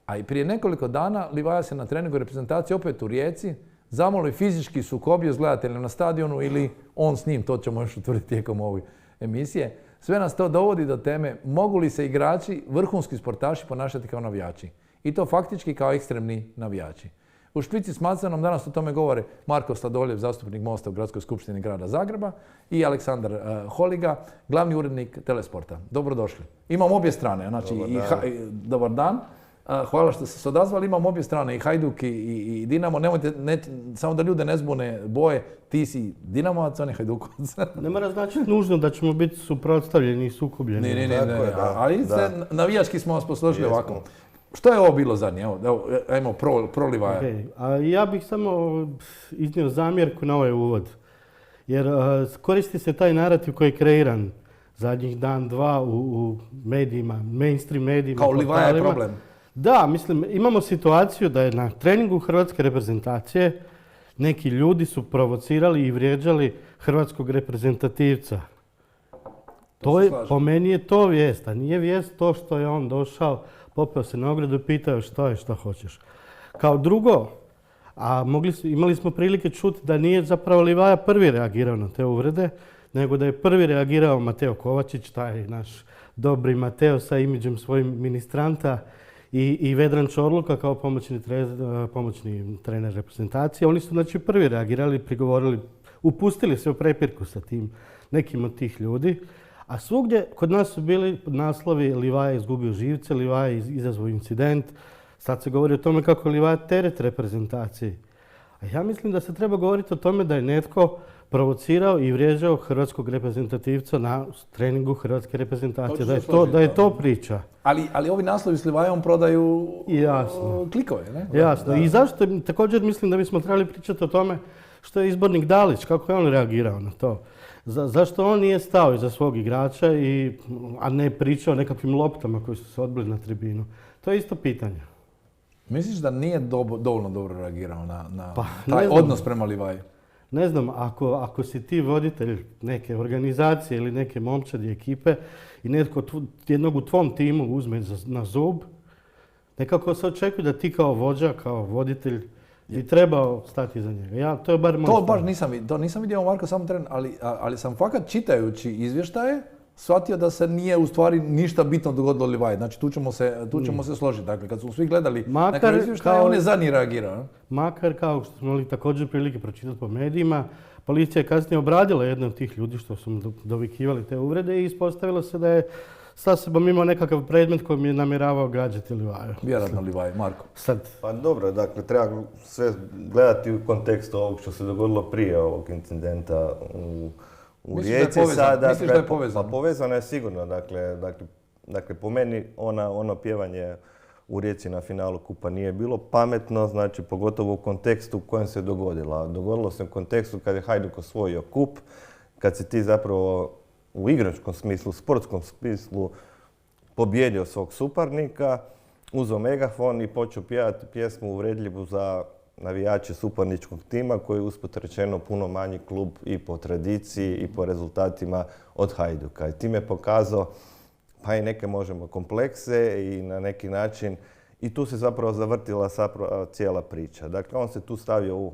A i prije nekoliko dana Livaja se na treningu reprezentacije opet u Rijeci zamoli fizički sukobio s gledateljem na stadionu ili on s njim, to ćemo još utvrditi tijekom ove emisije. Sve nas to dovodi do teme mogu li se igrači, vrhunski sportaši ponašati kao navijači. I to faktički kao ekstremni navijači. U špici s Macanom danas o tome govore Marko Sladoljev, zastupnik Mosta u Gradskoj skupštini grada Zagreba i Aleksandar Holiga, glavni urednik Telesporta. Dobrodošli. Imam obje strane, znači dobar dan. Hvala što ste se odazvali, imam obje strane, i Hajduk i Dinamo. Nemojte, samo da ljude ne zbune boje, ti si Dinamovac, on je Hajdukovac. Ne mora znači nužno da ćemo biti suprotstavljeni i sukobljeni. Ne. Ali navijački smo vas posložili ovako. Što je ovo bilo zadnje? Evo, prolivaja. Okay. A ja bih samo iznio zamjerku na ovaj uvod. Jer koristi se taj narativ koji je kreiran zadnjih dan, dva u medijima, mainstream medijima. Kao Livaja je problem. Da, mislim, imamo situaciju da je na treningu hrvatske reprezentacije neki ljudi su provocirali i vrijeđali hrvatskog reprezentativca. Po meni je to vijest, a nije vijest to što je on došao, popeo se na ogradu i pitao što je, što hoćeš. Kao drugo, imali smo prilike čuti da nije zapravo Livaja prvi reagirao na te uvrede, nego da je prvi reagirao Mateo Kovačić, taj naš dobri Mateo sa imidžem svojim ministranta, i Vedran Čorluka kao pomoćni trener reprezentacije. Oni su znači prvi reagirali, prigovorili, upustili se u prepirku sa tim nekim od tih ljudi. A svugdje kod nas su bili naslovi Livaja izgubio živce, Livaja izazvao incident. Sad se govori o tome kako je Livaja teret reprezentacije. A ja mislim da se treba govoriti o tome da je netko provocirao i vrijeđao hrvatskog reprezentativca na treningu hrvatske reprezentacije. Da je to priča. Ali ovi naslovi s Livajom prodaju klikove, ne? Jasno. I zašto? Također mislim da bismo trebali pričati o tome što je izbornik Dalić, kako je on reagirao na to. Zašto on nije stao iza svog igrača, a ne pričao o nekakvim loptama koji su se odbili na tribinu? To je isto pitanje. Misliš da nije dovoljno dobro reagirao na taj odnos prema Livaji? Ne znam, ako si ti voditelj neke organizacije ili neke momčadi ekipe i netko jednog u tvom timu uzme na zub, nekako se očekuje da ti kao vođa, kao voditelj bi trebao stati iza njega. To baš nisam vidio Marko samo tren, ali sam fakat čitajući izvještaje shvatio da se nije u stvari ništa bitno dogodilo Livaji. Znači tu ćemo se složiti. Dakle, kad su svi gledali neka izvještaje, on je zadnji reagirao. Makar, kao što smo imali također prilike pročitati po medijima, policija je kasnije obradila jedne od tih ljudi što su mu dovikivali te uvrede i ispostavilo se da je sa sobom imao nekakav predmet kojim je namjeravao gađati Livaju. Vjerojatno Livaj, Marko. Pa dobro, dakle, treba sve gledati u kontekstu ovog što se dogodilo prije ovog incidenta u Rijeci. Misliš da je povezano? Pa povezano je sigurno. Dakle, po meni ono pjevanje u Rijeci na finalu kupa nije bilo pametno, znači pogotovo u kontekstu u kojem se dogodilo. Dogodilo se u kontekstu kad je Hajduk osvojio kup, kad si ti zapravo u igračkom smislu, sportskom smislu pobjedio svog suparnika, uzeo megafon i počeo pjevati pjesmu uvredljivu za navijače suparničkog tima koji je usput rečeno puno manji klub i po tradiciji i po rezultatima od Hajduka. I time je pokazao pa i neke možemo komplekse i na neki način i tu se zapravo zavrtila cijela priča. Dakle, on se tu stavio u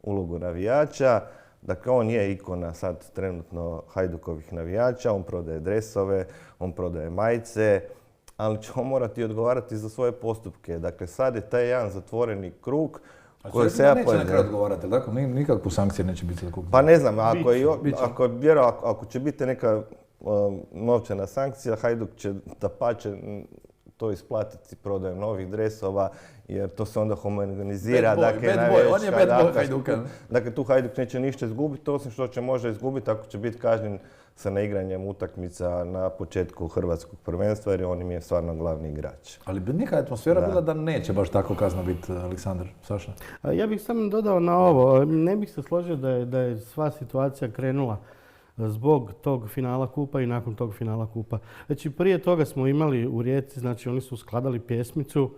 ulogu navijača. Dakle, on je ikona sad trenutno Hajdukovih navijača, on prodaje dresove, on prodaje majice, ali će on morati odgovarati za svoje postupke. Dakle, sad je taj jedan zatvoreni krug koji se neće na kraju odgovarati, tako? Nikakvu sankcije neće biti za kup. Pa ne znam, ako će biti neka novčana sankcija, Hajduk će dapače to isplatiti prodajom novih dresova, jer to se onda homogenizira. On je bad boy Hajduka. Dakle, tu Hajduk neće ništa izgubiti, osim što će možda izgubiti ako će biti kažnjen sa neigranjem utakmica na početku hrvatskog prvenstva, jer on im je stvarno glavni igrač. Ali bi neka atmosfera bila da neće baš tako kazna biti, Aleksandar, Saša? Ja bih samo dodao na ovo. Ne bih se složio da je sva situacija krenula zbog tog finala kupa i nakon tog finala kupa. Znači, prije toga smo imali u Rijeci, znači oni su skladali pjesmicu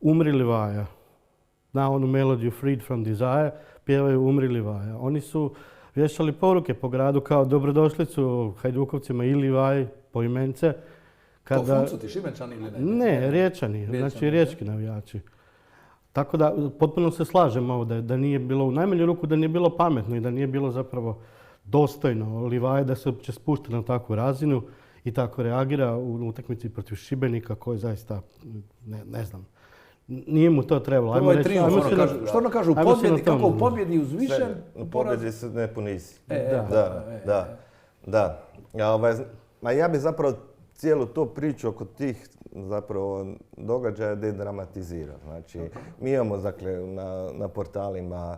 Umri Livaja. Na onu melodiju Freed from Desire pjevaju Umri Livaja. Oni su vješali poruke po gradu kao dobrodošlicu Hajdukovcima i Livaji poimence. To Funcu ti Šibenčani ili ne? Ne, Riječani, znači riječki navijači. Tako da potpuno se slažem ovo da nije bilo, u najmanju ruku da nije bilo pametno i da nije bilo zapravo dostojno Livaje da se uopće spušta na takvu razinu i tako reagira u utakmici protiv Šibenika koji zaista, ne znam, Nije mu to trebalo. Prvo je trijumf, što ono kažu, kako u pobjedi uzvišen, u pobjedi se ne ponisi. Da. Ma ja bi zapravo cijelu tu priču oko tih zapravo događaja dedramatizirao. Znači, mi imamo dakle, na portalima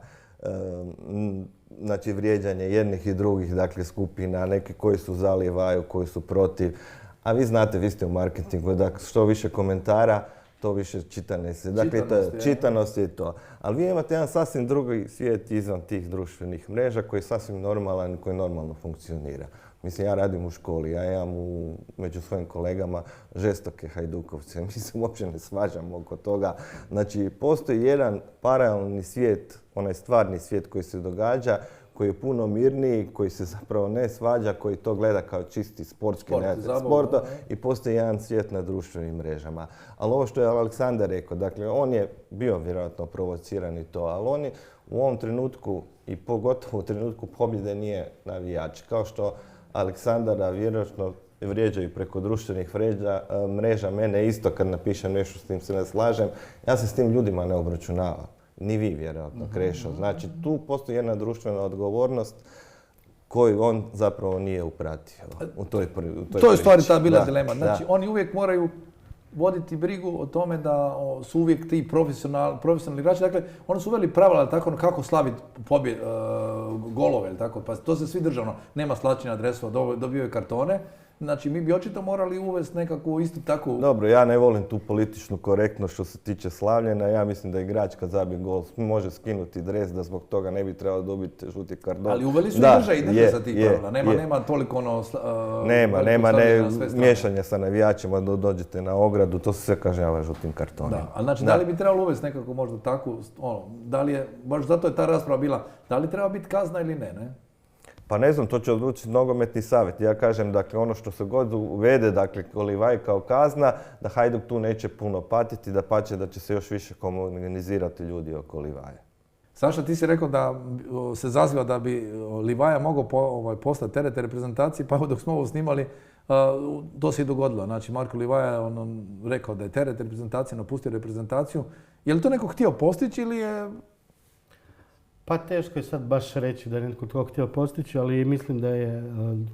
znači, vrijeđanje jednih i drugih dakle, skupina, neki koji su za Livaju, koji su protiv. A vi znate, vi ste u marketingu, da što više komentara, to više čitanosti. Dakle, čitanost je to. Ali vi imate jedan sasvim drugi svijet izvan tih društvenih mreža koji je sasvim normalan i koji normalno funkcionira. Mislim, ja radim u školi, ja imam među svojim kolegama žestoke hajdukovce. Mi se uopće ne svađamo oko toga. Znači, postoji jedan paralelni svijet, onaj stvarni svijet koji se događa, koji je puno mirniji, koji se zapravo ne svađa, koji to gleda kao čisti sportski sport i postoji jedan svijet na društvenim mrežama. Ali ovo što je Aleksandar rekao, dakle, on je bio vjerojatno provociran i to, ali on je u ovom trenutku i pogotovo u trenutku pobjede nije navijač. Kao što Aleksandara vjerojatno vrijeđaju preko društvenih mreža, mene isto kad napišem nešto s tim se ne slažem, ja se s tim ljudima ne obračunavam. Ni vi vjerojatno, Krešo. Znači tu postoji jedna društvena odgovornost koju on zapravo nije upratio u toj To je u stvari ta bila dilema. Znači oni uvijek moraju voditi brigu o tome da su uvijek ti profesionalni igrači. Dakle, oni su uveli pravila tako kako slaviti golove. Tako. Pa to se svi državno. Nema slačenja dresova, dobio kartone. Znači, mi bi očito morali uvesti nekakvu istu takvu... Dobro, ja ne volim tu političnu korektnost što se tiče slavljenja. Ja mislim da igrač kad zabije gol može skinuti dres, da zbog toga ne bi trebalo dobiti žuti kardon. Ali uveli su i drže za tih pravila. Nema toliko ono... Nema miješanja sa navijačima, dođete na ogradu, to se sve kažnjava žutim kartonom. Da, ali znači, da li bi trebalo uvesti nekako možda takvu... da li je, baš zato je ta rasprava bila, da li treba biti kazna ili ne? Pa ne znam, to će odlučiti nogometni savjet. Ja kažem, dakle, ono što se god uvede, dakle, Livaj kao kazna, da Hajduk tu neće puno patiti, da pače da će se još više komunizirati ljudi oko Livaja. Saša, ti si rekao da se zaziva da bi Livaja mogao postati teret reprezentaciji, pa dok smo ovo snimali, to se i dogodilo. Znači, Marko Livaja je rekao da je teret reprezentacije, napustio reprezentaciju. Je li to neko htio postići ili je... Pa teško je sad baš reći da je netko to htio postići, ali mislim da je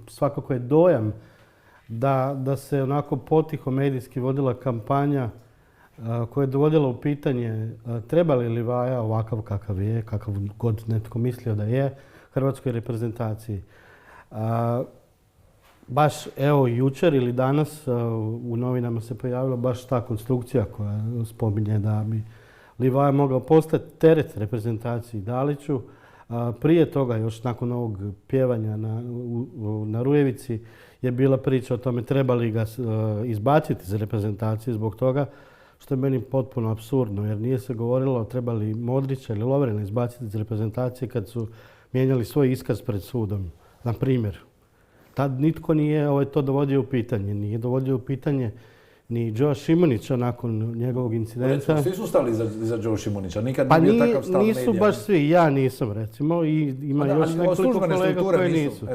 svakako je dojam da se onako potiho medijski vodila kampanja koja je dovodila u pitanje treba li Livaja ovakav kakav je, kakav god netko mislio da je, hrvatskoj reprezentaciji. Baš evo jučer ili danas u novinama se pojavila baš ta konstrukcija koja spominje da bi Livaja mogao postati teret reprezentaciji Daliću. Prije toga, još nakon ovog pjevanja na Rujevici, je bila priča o tome treba li ga izbaciti iz reprezentacije zbog toga, što je meni potpuno apsurdno, jer nije se govorilo treba li Modrića ili Lovrena izbaciti iz reprezentacije kad su mijenjali svoj iskaz pred sudom, na primjer. Tad nitko nije to dovodio u pitanje. Nije dovodio u pitanje ni Joe Šimunića nakon njegovog incidenta. Svi su stali iza Joe Šimunića, nikad nije bio takav stav medija. Nisu baš svi, ja nisam recimo i ima još nekoliko kolega koji nisu.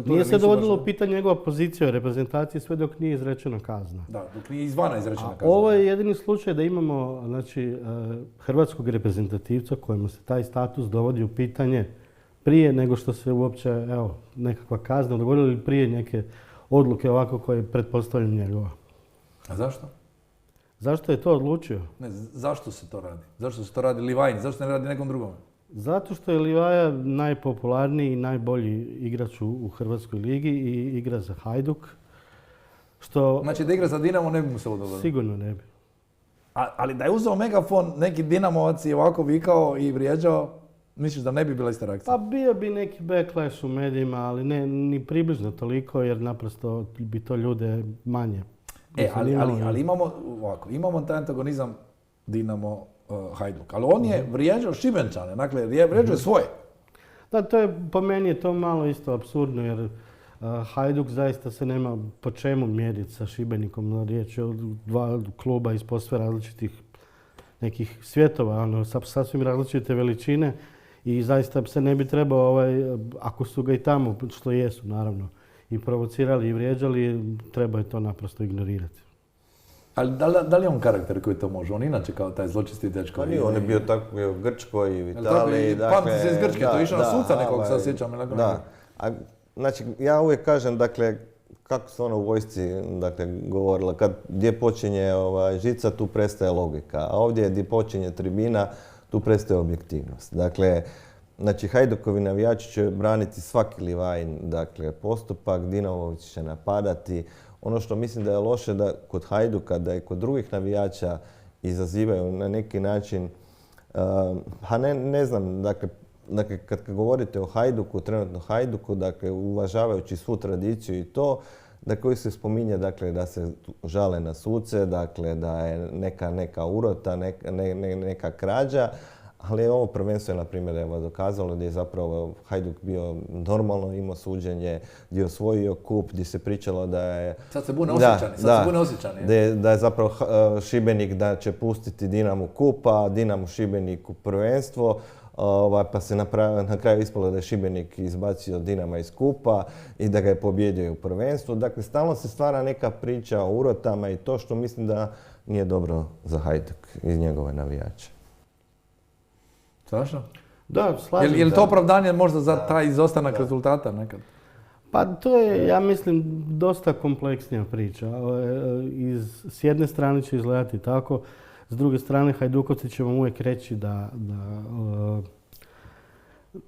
Nije se dovodilo u pitanje njegova pozicija u reprezentaciji sve dok nije izrečena kazna. Da, dok nije izvana izrečena kazna. Ovo je jedini slučaj da imamo hrvatskog reprezentativca kojemu se taj status dovodi u pitanje prije nego što se uopće nekakva kazna dogodila ili prije neke odluke ovako koje pretpostavljam njegova. A zašto? Zašto je to odlučio? Ne, zašto se to radi? Zašto se to radi Livajni? Zašto ne radi nekom drugom? Zato što je Livaja najpopularniji i najbolji igrač u Hrvatskoj ligi i igra za Hajduk. Znači da igra za Dinamo ne bi mu se dogodilo? Sigurno ne bi. Ali da je uzeo megafon, neki Dinamovac i ovako vikao i vrijeđao, misliš da ne bi bila ista reakcija? Pa bio bi neki backlash u medijima, ali ne ni približno toliko jer naprosto bi to ljude manje. Ali imamo taj antagonizam Dinamo Hajduk. Ali on je vrijeđao Šibenčane, dakle vrijeđao svoje. Da, po meni je to malo isto apsurdno jer Hajduk zaista se nema po čemu mjeriti sa Šibenikom. Riječ je o dva kluba iz posve različitih nekih svjetova, sasvim različite veličine i zaista se ne bi trebao, ako su ga i tamo, što jesu naravno, i provocirali i vrijeđali, treba je to naprosto ignorirati. Ali da li je on karakter koji to može? On inače kao taj zločisti dečko. Pa nije, on je bio tako u Grčkoj i u Italiji. Pamti se iz Grčke, to je išao na suca nekog, sad sjećam. Da, znači ja uvijek kažem, dakle, kako se ono u vojsci govorilo, gdje počinje žica, tu prestaje logika, a ovdje gdje počinje tribina, tu prestaje objektivnost. Dakle, Hajdukovi navijači će braniti svaki Livajin, postupak, Dinamović će napadati. Ono što mislim da je loše da kod Hajduka, da i kod drugih navijača izazivaju na neki način, ne znam, kad govorite o Hajduku, trenutno Hajduku, uvažavajući svu tradiciju i to, koji se spominje da se žale na suce, da je neka urota, neka krađa, ali je ovo prvenstveno, na primjer, dokazalo gdje je zapravo Hajduk bio normalno imao suđenje, gdje je osvojio kup, gdje se pričalo da je... Sad se bune osjećani. Da je zapravo Šibenik da će pustiti Dinamo kup, a Dinamo Šibeniku prvenstvo, pa se na kraju ispalo da je Šibenik izbacio Dinama iz kupa i da ga je pobjedio u prvenstvu. Dakle, stalno se stvara neka priča o urotama i to što mislim da nije dobro za Hajduk i njegove navijače. Strašno? Da, slažem se. Je li to opravdanje možda za taj izostanak rezultata nekad? Pa to je, ja mislim, dosta kompleksnija priča. S jedne strane će izgledati tako, s druge strane Hajdukovci će vam uvijek reći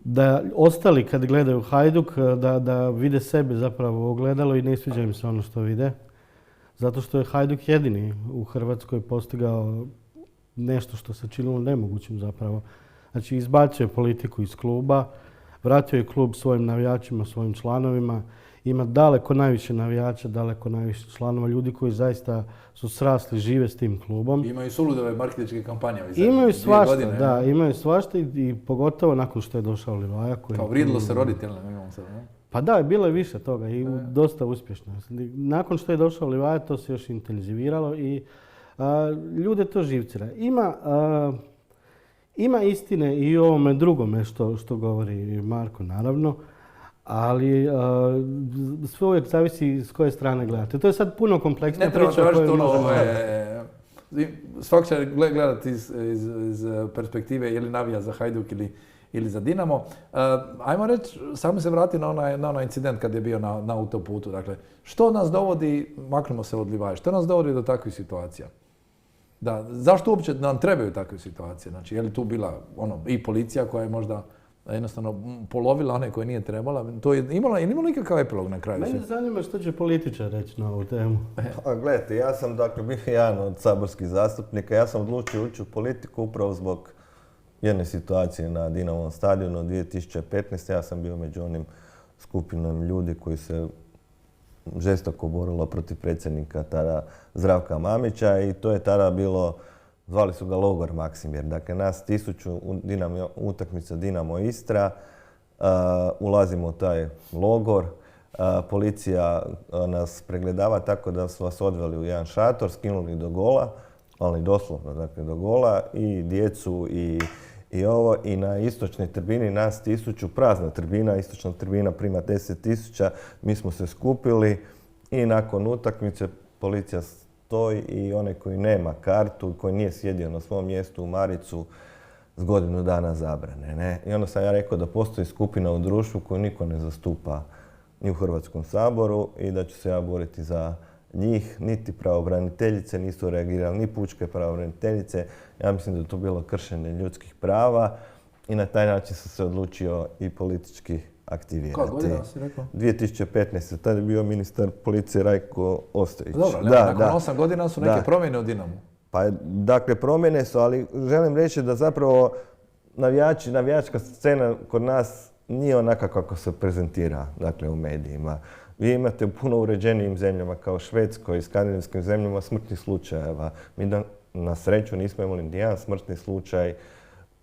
da ostali kad gledaju Hajduk, da vide sebe zapravo u ogledalo i ne sviđa im se ono što vide. Zato što je Hajduk jedini u Hrvatskoj postigao nešto što se činilo nemogućim zapravo. Znači, izbacio je politiku iz kluba, vratio je klub svojim navijačima, svojim članovima. Ima daleko najviše navijača, daleko najviše članova, ljudi koji zaista su srasli, žive s tim klubom. Imaju suludove marketinške kampanje. Imaju svašta, da, imaju svašta i pogotovo nakon što je došao Livaja. Kao vrijedilo se roditi, jel ne? Pa da, bilo je više toga i dosta uspješno. Nakon što je došao Livaja, to se još intenziviralo i ljude to živcira. Ima istine i o ovome drugome što govori Marko, naravno, ali sve uvijek zavisi s koje strane gledate. To je sad puno kompleksna priča. Ne treba tražiti svak će gledati iz perspektive je li navija za Hajduk ili za Dinamo. Ajmo reći, samo se vrati na onaj incident kad je bio na autoputu. Dakle, što nas dovodi, maknemo se od Livaja, što nas dovodi do takvih situacija? Da, zašto uopće nam trebaju takve situacije? Znači, je li tu bila i policija koja je možda jednostavno polovila one koje nije trebala? To je imalo nikakav epilog na kraju? Mene zanima što će političar reći na ovu temu. Gledajte, ja sam bio jedan od saborskih zastupnika. Ja sam odlučio ući u politiku upravo zbog jedne situacije na Dinamovom stadionu 2015. Ja sam bio među onim skupinom ljudi koji se žestoko borilo protiv predsjednika tada Zdravka Mamića i to je tada bilo, zvali su ga logor Maksimir. Dakle, nas 1000 utakmica Dinamo Istra, ulazimo u taj logor, policija nas pregledava tako da su vas odveli u jedan šator, skinuli do gola, ali doslovno, dakle do gola i djecu i na istočnoj tribini nas 1000, prazna tribina, istočna tribina prima 10.000, mi smo se skupili i nakon utakmice policija stoji i onaj koji nema kartu, koji nije sjedio na svom mjestu u maricu s godinu dana zabrane. Ne? I onda sam ja rekao da postoji skupina u društvu koju niko ne zastupa ni u Hrvatskom saboru i da ću se ja boriti za njih, niti pravobraniteljice nisu reagirali, ni pučke pravobraniteljice. Ja mislim da je to bilo kršenje ljudskih prava i na taj način sam se odlučio i politički aktivirati. Koja godina si rekao? 2015. Tada je bio ministar policije Rajko Ostojić. Dobro, nakon 8 godina su neke promjene u Dinamu. Pa, dakle, promjene su, ali želim reći da zapravo navijačka scena kod nas nije onaka kako se prezentira, dakle, u medijima. Vi imate u puno uređenijim zemljama kao Švedskoj i skandinavskim zemljama smrtnih slučajeva. Mi na sreću nismo imali nijedan smrtni slučaj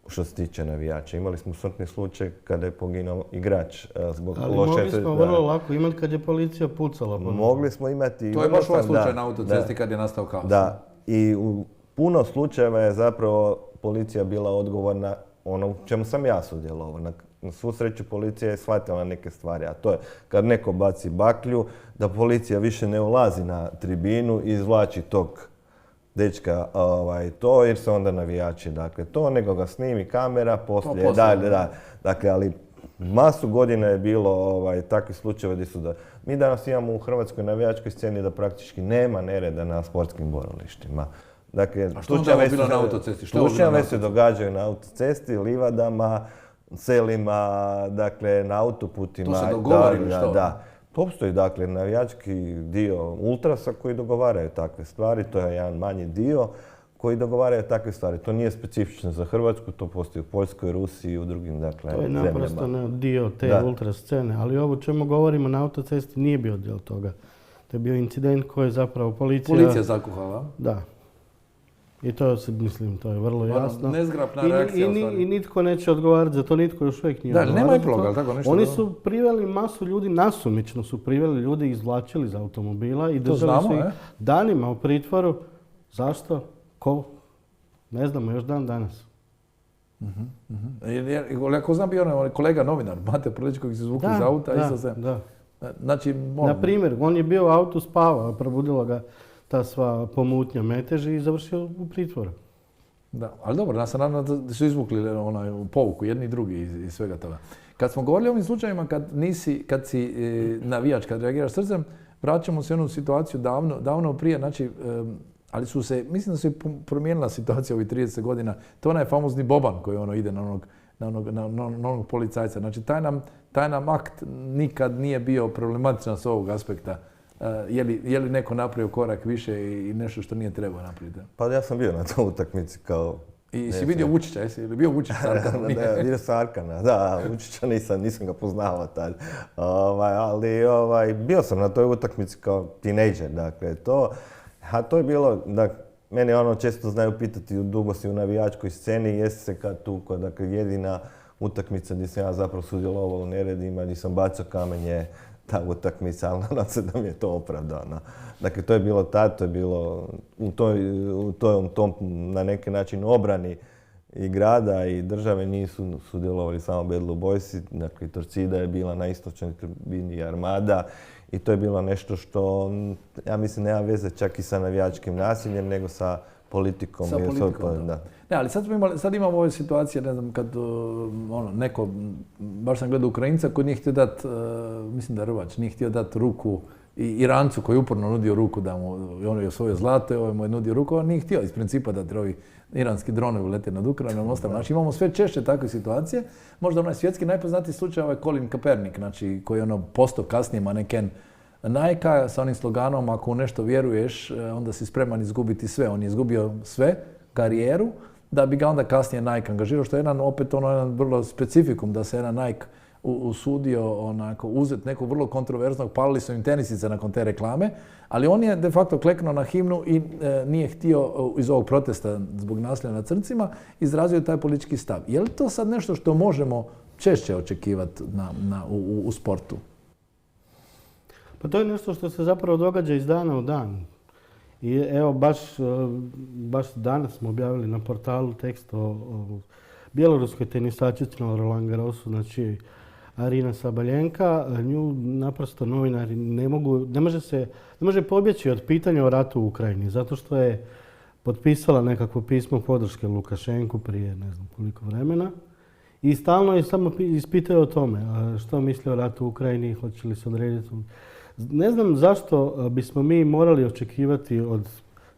što se tiče navijača. Imali smo smrtni slučaj kada je poginuo igrač zbog loše... Ali mogli smo vrlo lako imati kad je policija pucala. Mogli smo imati... To je baš ovaj slučaj na autocesti kad je nastao kaos. Da. I u puno slučajeva je zapravo policija bila odgovorna ono u čemu sam ja sudjelovao. Na svu sreću policija je shvatila neke stvari, a to je kad neko baci baklju, da policija više ne ulazi na tribinu i izvlači tog dečka to, jer se onda navijači, dakle, to, nego ga snimi kamera, poslije, da. Dakle, ali masu godina je bilo takvih slučajeva gdje su da... Mi danas imamo u hrvatskoj navijačkoj sceni da praktički nema nereda na sportskim borilištima. Dakle, a što onda je bilo na autocesti? Slučajeve se događaju na autocesti, livadama, selima, dakle, na autoputima. To se dogovara ili što? Da. Postoji, dakle, navijački dio ultrasa koji dogovaraju takve stvari, to je jedan manji dio koji dogovaraju takve stvari. To nije specifično za Hrvatsku, to postoji u Poljskoj, Rusiji i u drugim, dakle, zemljama. To je naprosto dio te ultra scene, ali ovo čemu govorimo na autocesti nije bio dio toga. To je bio incident koji je zapravo policija zakuhala? Da. I to se, mislim, to je vrlo jasno. Nezgrapna reakcija. I nitko neće odgovarati za to, nitko još uvijek nije odgovarati. Da, nema epiloga, ali tako nešto? Oni su priveli masu ljudi, nasumično su priveli ljudi, izvlačili iz automobila i držali su ih danima u pritvoru. Zašto? Ko? Ne znamo, još dan danas. Ako znam bio kolega novinar, Mate Prlić, koji se zvukli iz auta, isto se... Znači, na primjer, on je bio u autu, spavao, probudila ga ta sva pomutnja meteži i završio u pritvoru. Da, ali dobro, nas se nadam da su izvukli pouku, jedni i drugi iz svega toga. Kad smo govorili o ovim slučajevima, kad si navijač, kad reagiraš srcem, vraćamo se u jednu situaciju davno prije, znači, ali mislim da se promijenila situacija u ovih 30 godina. To je onaj famozni Boban koji ide na onog policajca. Znači, taj nam akt nikad nije bio problematičan s ovog aspekta. Je li neko napravio korak više i nešto što nije trebao napraviti? Pa ja sam bio na toj utakmici kao... I si vidio Vučića, jesi li bio Vučić s Arkanom? Da, vidio sam Arkana, da, Vučića nisam ga poznavao tad. Ali bio sam na toj utakmici kao tinejdžer, dakle, to je bilo, mene često znaju pitati, dugo si u navijačkoj sceni, jesi se kad tukao, dakle, jedina utakmica gdje sam ja zapravo sudjelovao u neredima, gdje sam bacao kamenje, ta utakmica, ali nadam se da mi je to opravdano. Dakle, to je bilo tad, to je bilo u tom na neki način obrani i grada i države nisu sudjelovali samo Bad Blue Boysi, dakle, Torcida je bila na istočnoj tribini i Armada i to je bilo nešto što, ja mislim, nema veze čak i sa navijačkim nasiljem, nego sa politikom. Sa politikom, da. Ne, ali sad imamo ove situacije, ne znam, kad neko, baš sam gledao Ukrajinca koji nije htio dati, mislim da Rvač, nije htio dati ruku i Irancu koji je uporno nudio ruku da mu, on je osvojio zlato, ovaj mu je nudio ruku, on nije htio iz principa da ovi iranski dronovi lete nad Ukrajinom. Znači imamo sve češće takve situacije. Možda onaj svjetski najpoznatiji slučaj je Colin Kaepernick, znači koji je postao kasnije maneken Nike sa onim sloganom ako u nešto vjeruješ, onda si spreman izgubiti sve. On je izgubio sve, karijeru, da bi ga onda kasnije Nike angažirao, što je jedan vrlo specifikum da se jedan Nike usudio uzeti nekog vrlo kontroverznog, palili su im tenisice nakon te reklame, ali on je de facto kleknuo na himnu i nije htio iz ovog protesta zbog nasilja nad crncima izrazio taj politički stav. Je li to sad nešto što možemo češće očekivati u sportu? Pa to je nešto što se zapravo događa iz dana u dan. I evo, baš danas smo objavili na portalu tekst o bjeloruskoj tenisačici na Roland Garrosu, znači Arina Sabaljenka. Nju naprosto novinari ne može pobjeći od pitanja o ratu u Ukrajini, zato što je potpisala nekakvo pismo podrške Lukašenku prije ne znam koliko vremena. I stalno je samo ispitao o tome što misli o ratu u Ukrajini, hoće li se odrediti. Ne znam zašto bismo mi morali očekivati od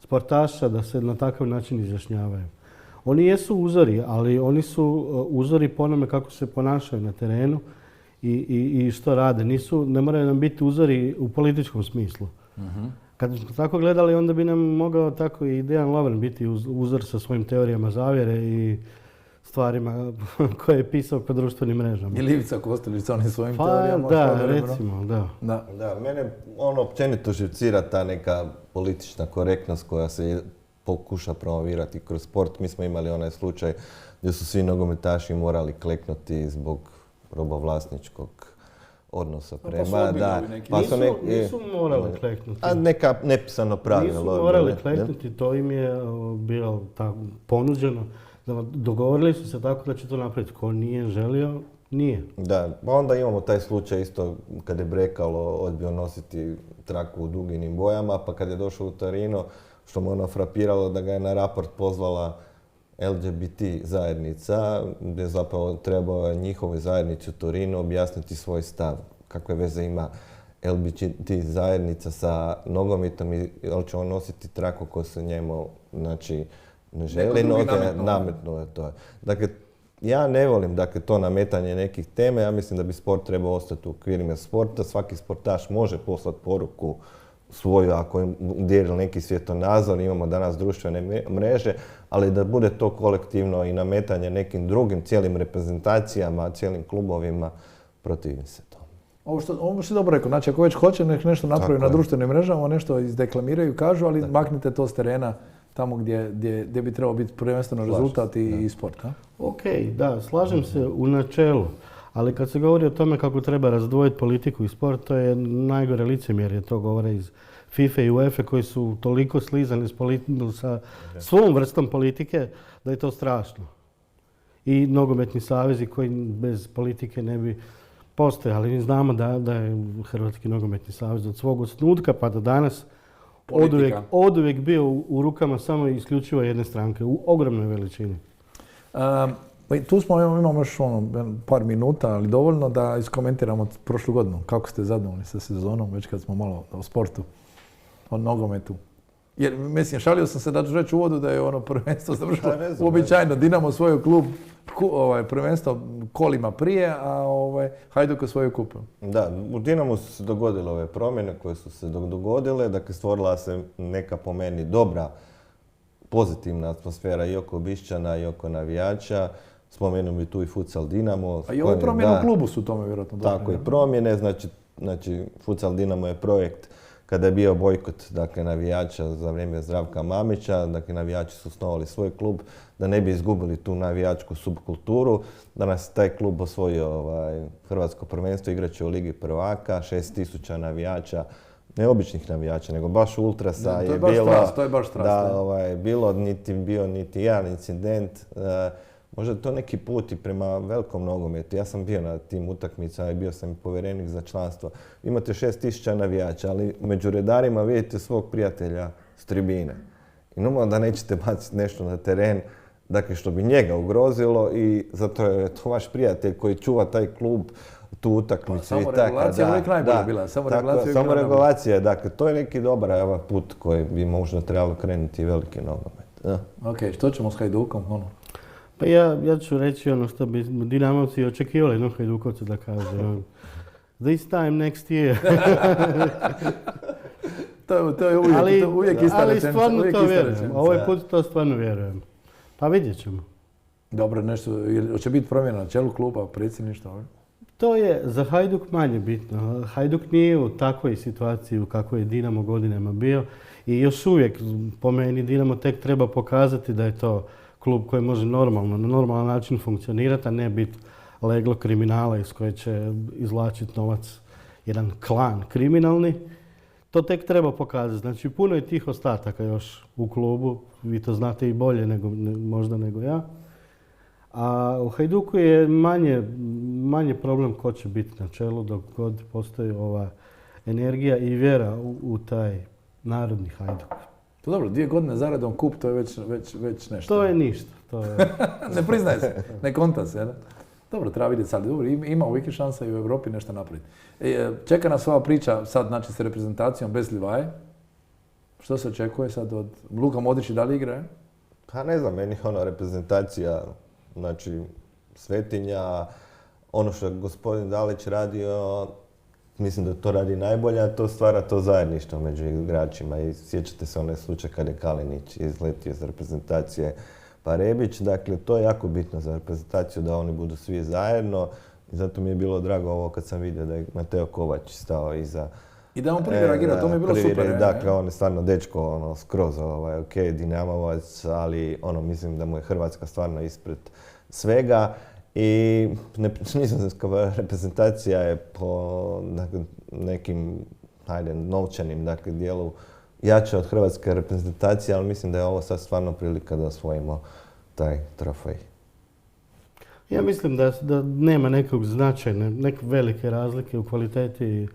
sportaša da se na takav način izjašnjavaju. Oni jesu uzori, ali oni su uzori po onome kako se ponašaju na terenu i što rade. Ne moraju nam biti uzori u političkom smislu. Kad smo tako gledali, onda bi nam mogao tako i Dejan Lovren biti uzor sa svojim teorijama zavjere i stvarima koje je pisao po društvenim mrežama. I Ivica Kostelić sa onim svojim teorijama. Da, recimo, da. Da, mene općenito živcira ta neka politična korektnost koja se pokuša promovirati kroz sport. Mi smo imali onaj slučaj gdje su svi nogometaši morali kleknuti zbog robovlasničkog odnosa prema... Nisu morali kleknuti. A neka nepisano pravilo. Nisu morali kleknuti, to im je bilo ponuđeno. Dogovorili su se tako da će to napraviti. Ko nije želio, nije. Da, pa onda imamo taj slučaj isto kad je Brekalo odbio nositi traku u duginim bojama, pa kad je došao u Torino, što me ono frapiralo da ga je na raport pozvala LGBT zajednica, gdje zapravo trebao njihovoj zajednici u Torinu objasniti svoj stav. Kakve veze ima LGBT zajednica sa nogometom i li će on nositi traku ko se njemu, znači, ne želi nametnuo je to. Dakle, ja ne volim to nametanje nekih tema, ja mislim da bi sport trebao ostati u okvirima sporta. Svaki sportaš može poslati poruku svoju ako im dijeli neki svjetonazor, imamo danas društvene mreže, ali da bude to kolektivno i nametanje nekim drugim cijelim reprezentacijama, cijelim klubovima, protivim se to. Ovo što je dobro rekao, znači ako već hoće nek nešto napravi na društvenim mrežama, nešto izdeklamiraju, kažu, ali maknite to s terena tamo gdje bi trebao biti prvenstveno rezultat i sport. A? Ok, da, slažem se u načelu, ali kad se govori o tome kako treba razdvojiti politiku i sport, to je najgore licemjerje, to govore iz FIFA i UEFA koji su toliko slizani sa svom vrstom politike da je to strašno. I nogometni savezi koji bez politike ne bi postojali. Mi znamo da je Hrvatski nogometni savez od svog osnutka pa do danas oduvijek bio u rukama samo i isključivo jedne stranke, u ogromnoj veličini. Tu imamo još par minuta, ali dovoljno da iskomentiramo prošlu godinu. Kako ste zadovoljni sa sezonom, već kad smo malo o sportu, o nogometu? Jer, mislim, šalio sam se da ću reći u uvodu da je prvenstvo završilo uobičajeno. Dinamo svoj klub, prvenstvo kolima prije, a Hajduk svoju kupu. Da, u Dinamu su se dogodile ove promjene koje su se dogodile. Dakle, stvorila se neka po meni dobra, pozitivna atmosfera i oko Bišćana i oko navijača. Spomenuo bi tu i Futsal Dinamo. A i ovo promjene u klubu su tome vjerojatno. Tako i promjene, znači Futsal Dinamo je projekt kada je bio bojkot navijača za vrijeme Zdravka Mamića, navijači su osnovali svoj klub da ne bi izgubili tu navijačku subkulturu. Danas je taj klub osvojio Hrvatsko prvenstvo, igraće u Ligi prvaka, 6.000 navijača, ne običnih navijača, nego baš ultrasa je bilo. To je baš strast. Bilo bio niti jedan incident. Možda je to neki put i prema velikom nogometu. Ja sam bio na tim utakmicama i bio sam i povjerenik za članstvo. Imate 6.000 navijača, ali među redarima vidite svog prijatelja s tribine. I normalno da nećete baciti nešto na teren, dakle što bi njega ugrozilo i zato je to vaš prijatelj koji čuva taj klub, tu utakmicu. Samo regulacija je uvijek najbolja bila. Samo regulacija, dakle to je neki dobar put koji bi možda trebalo krenuti veliki nogomet. Ok, što ćemo s Hajdukom? Pa ja ću reći ono što bi Dinamovci očekivali jednog Hajdukovca da kaže. This time next year. to je uvijek ista ali rečenica. Stvarno to vjerujem. Ovaj put to stvarno vjerujem. Pa vidjet ćemo. Dobro, nešto, hoće biti promjena na čelu kluba, predsjedništva? To je za Hajduk manje bitno. Hajduk nije u takvoj situaciji u kakvoj je Dinamo godinama bio i još uvijek po meni Dinamo tek treba pokazati da je to klub koji može na normalan način funkcionirati, a ne biti leglo kriminala iz koje će izvlačiti novac jedan klan kriminalni. To tek treba pokazati. Znači, puno je tih ostataka još u klubu. Vi to znate i bolje možda nego ja. A u Hajduku je manje problem ko će biti na čelu dok god postoji ova energija i vjera u taj narodni Hajduk. To dobro, 2 godine zaredom kup, to je već nešto. To je ništa. Ne priznaje se, ne konta se. Ne? Dobro, treba vidjeti sad. Dobro, ima uvijek šansa i u Europi nešto napraviti. Čeka nas ova priča sad, znači, s reprezentacijom bez Livaje. Što se očekuje sad od Luka Modrić i da li igra? Pa ne znam, meni reprezentacija, znači svetinja, ono što je gospodin Dalić radio, mislim da to radi najbolje, a to stvara to zajedništvo među igračima. I sjećate se onaj slučaj kad je Kalinić izletio iz reprezentacije pa Rebić. Dakle, to je jako bitno za reprezentaciju da oni budu svi zajedno. I zato mi je bilo drago ovo kad sam vidio da je Mateo Kovač stao iza. I da on prvi reagira, to mi je bilo super. Dakle, on je stvarno dečko, skroz ok, Dinamovac, ali mislim da mu je Hrvatska stvarno ispred svega. I nizozemska reprezentacija je po nekim novčanim dijelu jača od hrvatske reprezentacije, ali mislim da je ovo sad stvarno prilika da osvojimo taj trofej. Ja mislim da nema nekog značajne, neke velike razlike u kvaliteti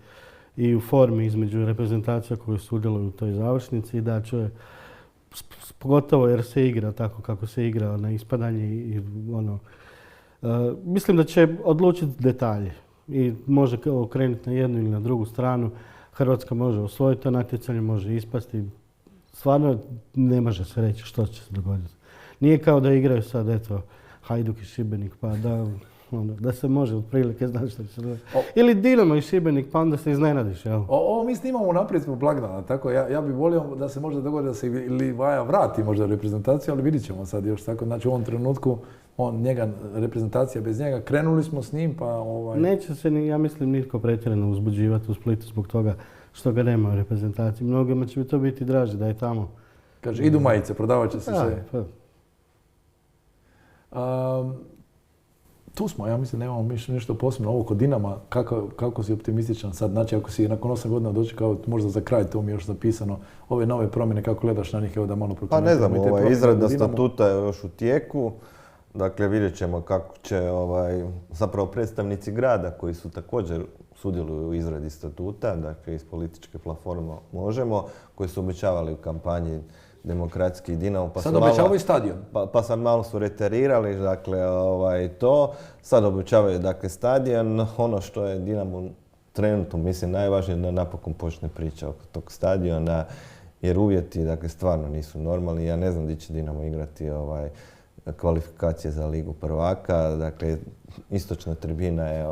i u formi između reprezentacija koje sudjeluju u toj završnici i da će pogotovo jer se igra tako kako se igra na ispadanje i ono. Mislim da će odlučiti detalje i može okrenuti na jednu ili na drugu stranu. Hrvatska može osvojiti to natjecanje, može ispasti. Stvarno ne može se reći što će se dogoditi. Nije kao da igraju sad, eto, Hajduk i Šibenik, pa da se može otprilike znati što će se dogoditi. Ili Dinamo i Šibenik, pa onda se iznenadiš, jel? Ovo mi snimamo naprijed zbog blagdana, tako ja bih volio da se možda dogodi da se Livaja vrati možda u reprezentaciju, ali vidit ćemo sad još tako. Znači u ovom trenutku reprezentacija bez njega, krenuli smo s njim, pa Neće se, ja mislim, nitko pretjerano uzbuđivati u Splitu zbog toga što ga nema u reprezentaciji. Mnogima će to biti draže da je tamo. Kaže, idu majice, prodavat će se sve. Tu smo, ja mislim, nemamo nešto posebno. Ovo kod Dinama, kako si optimističan sad? Znači, ako si nakon 8 godina dočekao, možda za kraj, to mi je još zapisano, ove nove promjene, kako gledaš na njih, evo da malo prokomentiramo. Pa ne znam, izrada statuta je još u tijeku. Dakle, vidjet ćemo kako će zapravo predstavnici grada koji su također sudjeluju u izradi statuta, dakle iz političke platforme Možemo, koji su obećavali u kampanji Demokratski Dinamo. Sad obećavaju stadion. Pa sad malo su reterirali, dakle, to. Sad obećavaju, dakle, stadion. Ono što je Dinamo trenutno, mislim, najvažnije da napokon počne priča oko tog stadiona, jer uvjeti, dakle, stvarno nisu normalni. Ja ne znam gdje će Dinamo igrati kvalifikacije za Ligu prvaka. Dakle, istočna tribina je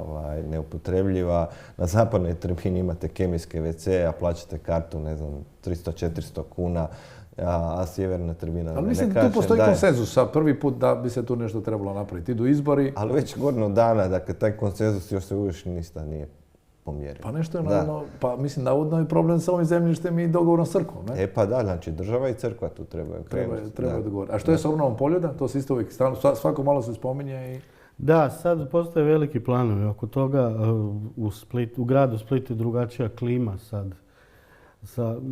neupotrebljiva. Na zapadnoj tribini imate kemijske WC, a plaćate kartu, ne znam, 300-400 kuna. A sjeverna tribina... Ali mislim da tu postoji konsenzus, a prvi put da bi se tu nešto trebalo napraviti. Idu izbori... Ali već godinu dana, dakle, taj konsenzus još se uvijek ništa nije pomjerio. Pa nešto je naravno, pa mislim navodno je problem sa ovim zemljištem i dogovorom s crkvom, ne? Pa da, znači država i crkva tu trebaju krenuti. Trebaju dogovoriti. A što je s obnovom Poljuda? To se isto uvijek svako malo se spominje i... Da, sad postoje veliki planovi oko toga. U gradu Splitu je drugačija klima sad.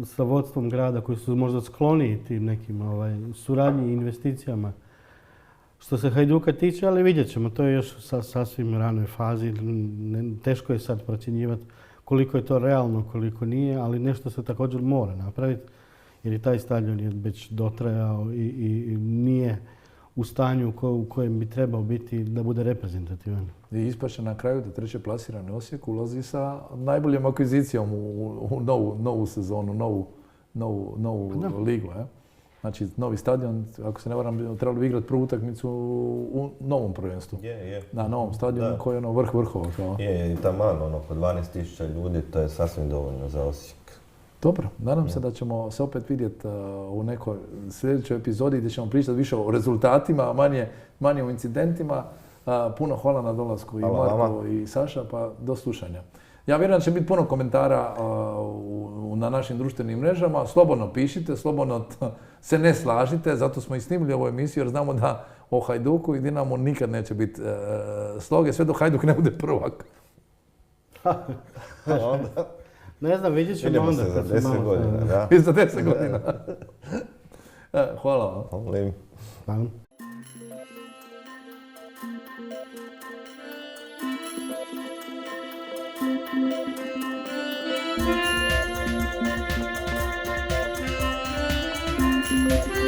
Sa vodstvom grada koji su možda skloniji tim nekim suradnji i investicijama. Što se Hajduka tiče, ali vidjet ćemo, to je još sasvim ranoj fazi. Teško je sad procjenjivati koliko je to realno, koliko nije, ali nešto se također mora napraviti jer i taj stadion je već dotrajao i nije u stanju u kojem bi trebao biti da bude reprezentativan. I ispašće na kraju da treće plasirani Osijek ulazi sa najboljom akvizicijom u novu sezonu, novu ligu. Znači, novi stadion, ako se ne varam, trebalo bi igrati prvu utakmicu u novom prvenstvu. Je. Na novom stadionu koji je vrh vrhova. Je, i taman, oko 12.000 ljudi, to je sasvim dovoljno za Osijek. Dobro, nadam se da ćemo se opet vidjeti u nekoj sljedećoj epizodi gdje ćemo pričati više o rezultatima, manje o incidentima. Puno hvala na dolasku i Marko i Saša, pa do slušanja. Ja vjerujem da će biti puno komentara na našim društvenim mrežama. Slobodno pišite, slobodno se ne slažite, zato smo i snimili ovu emisiju jer znamo da o Hajduku i Dinamo nikad neće biti sloge, sve dok Hajduk ne bude prvak. Ne znam, vidjet ćemo onda. Vidimo se za 10 godina, da. I za 10 godina. Hvala vam. Hvala. Thank you.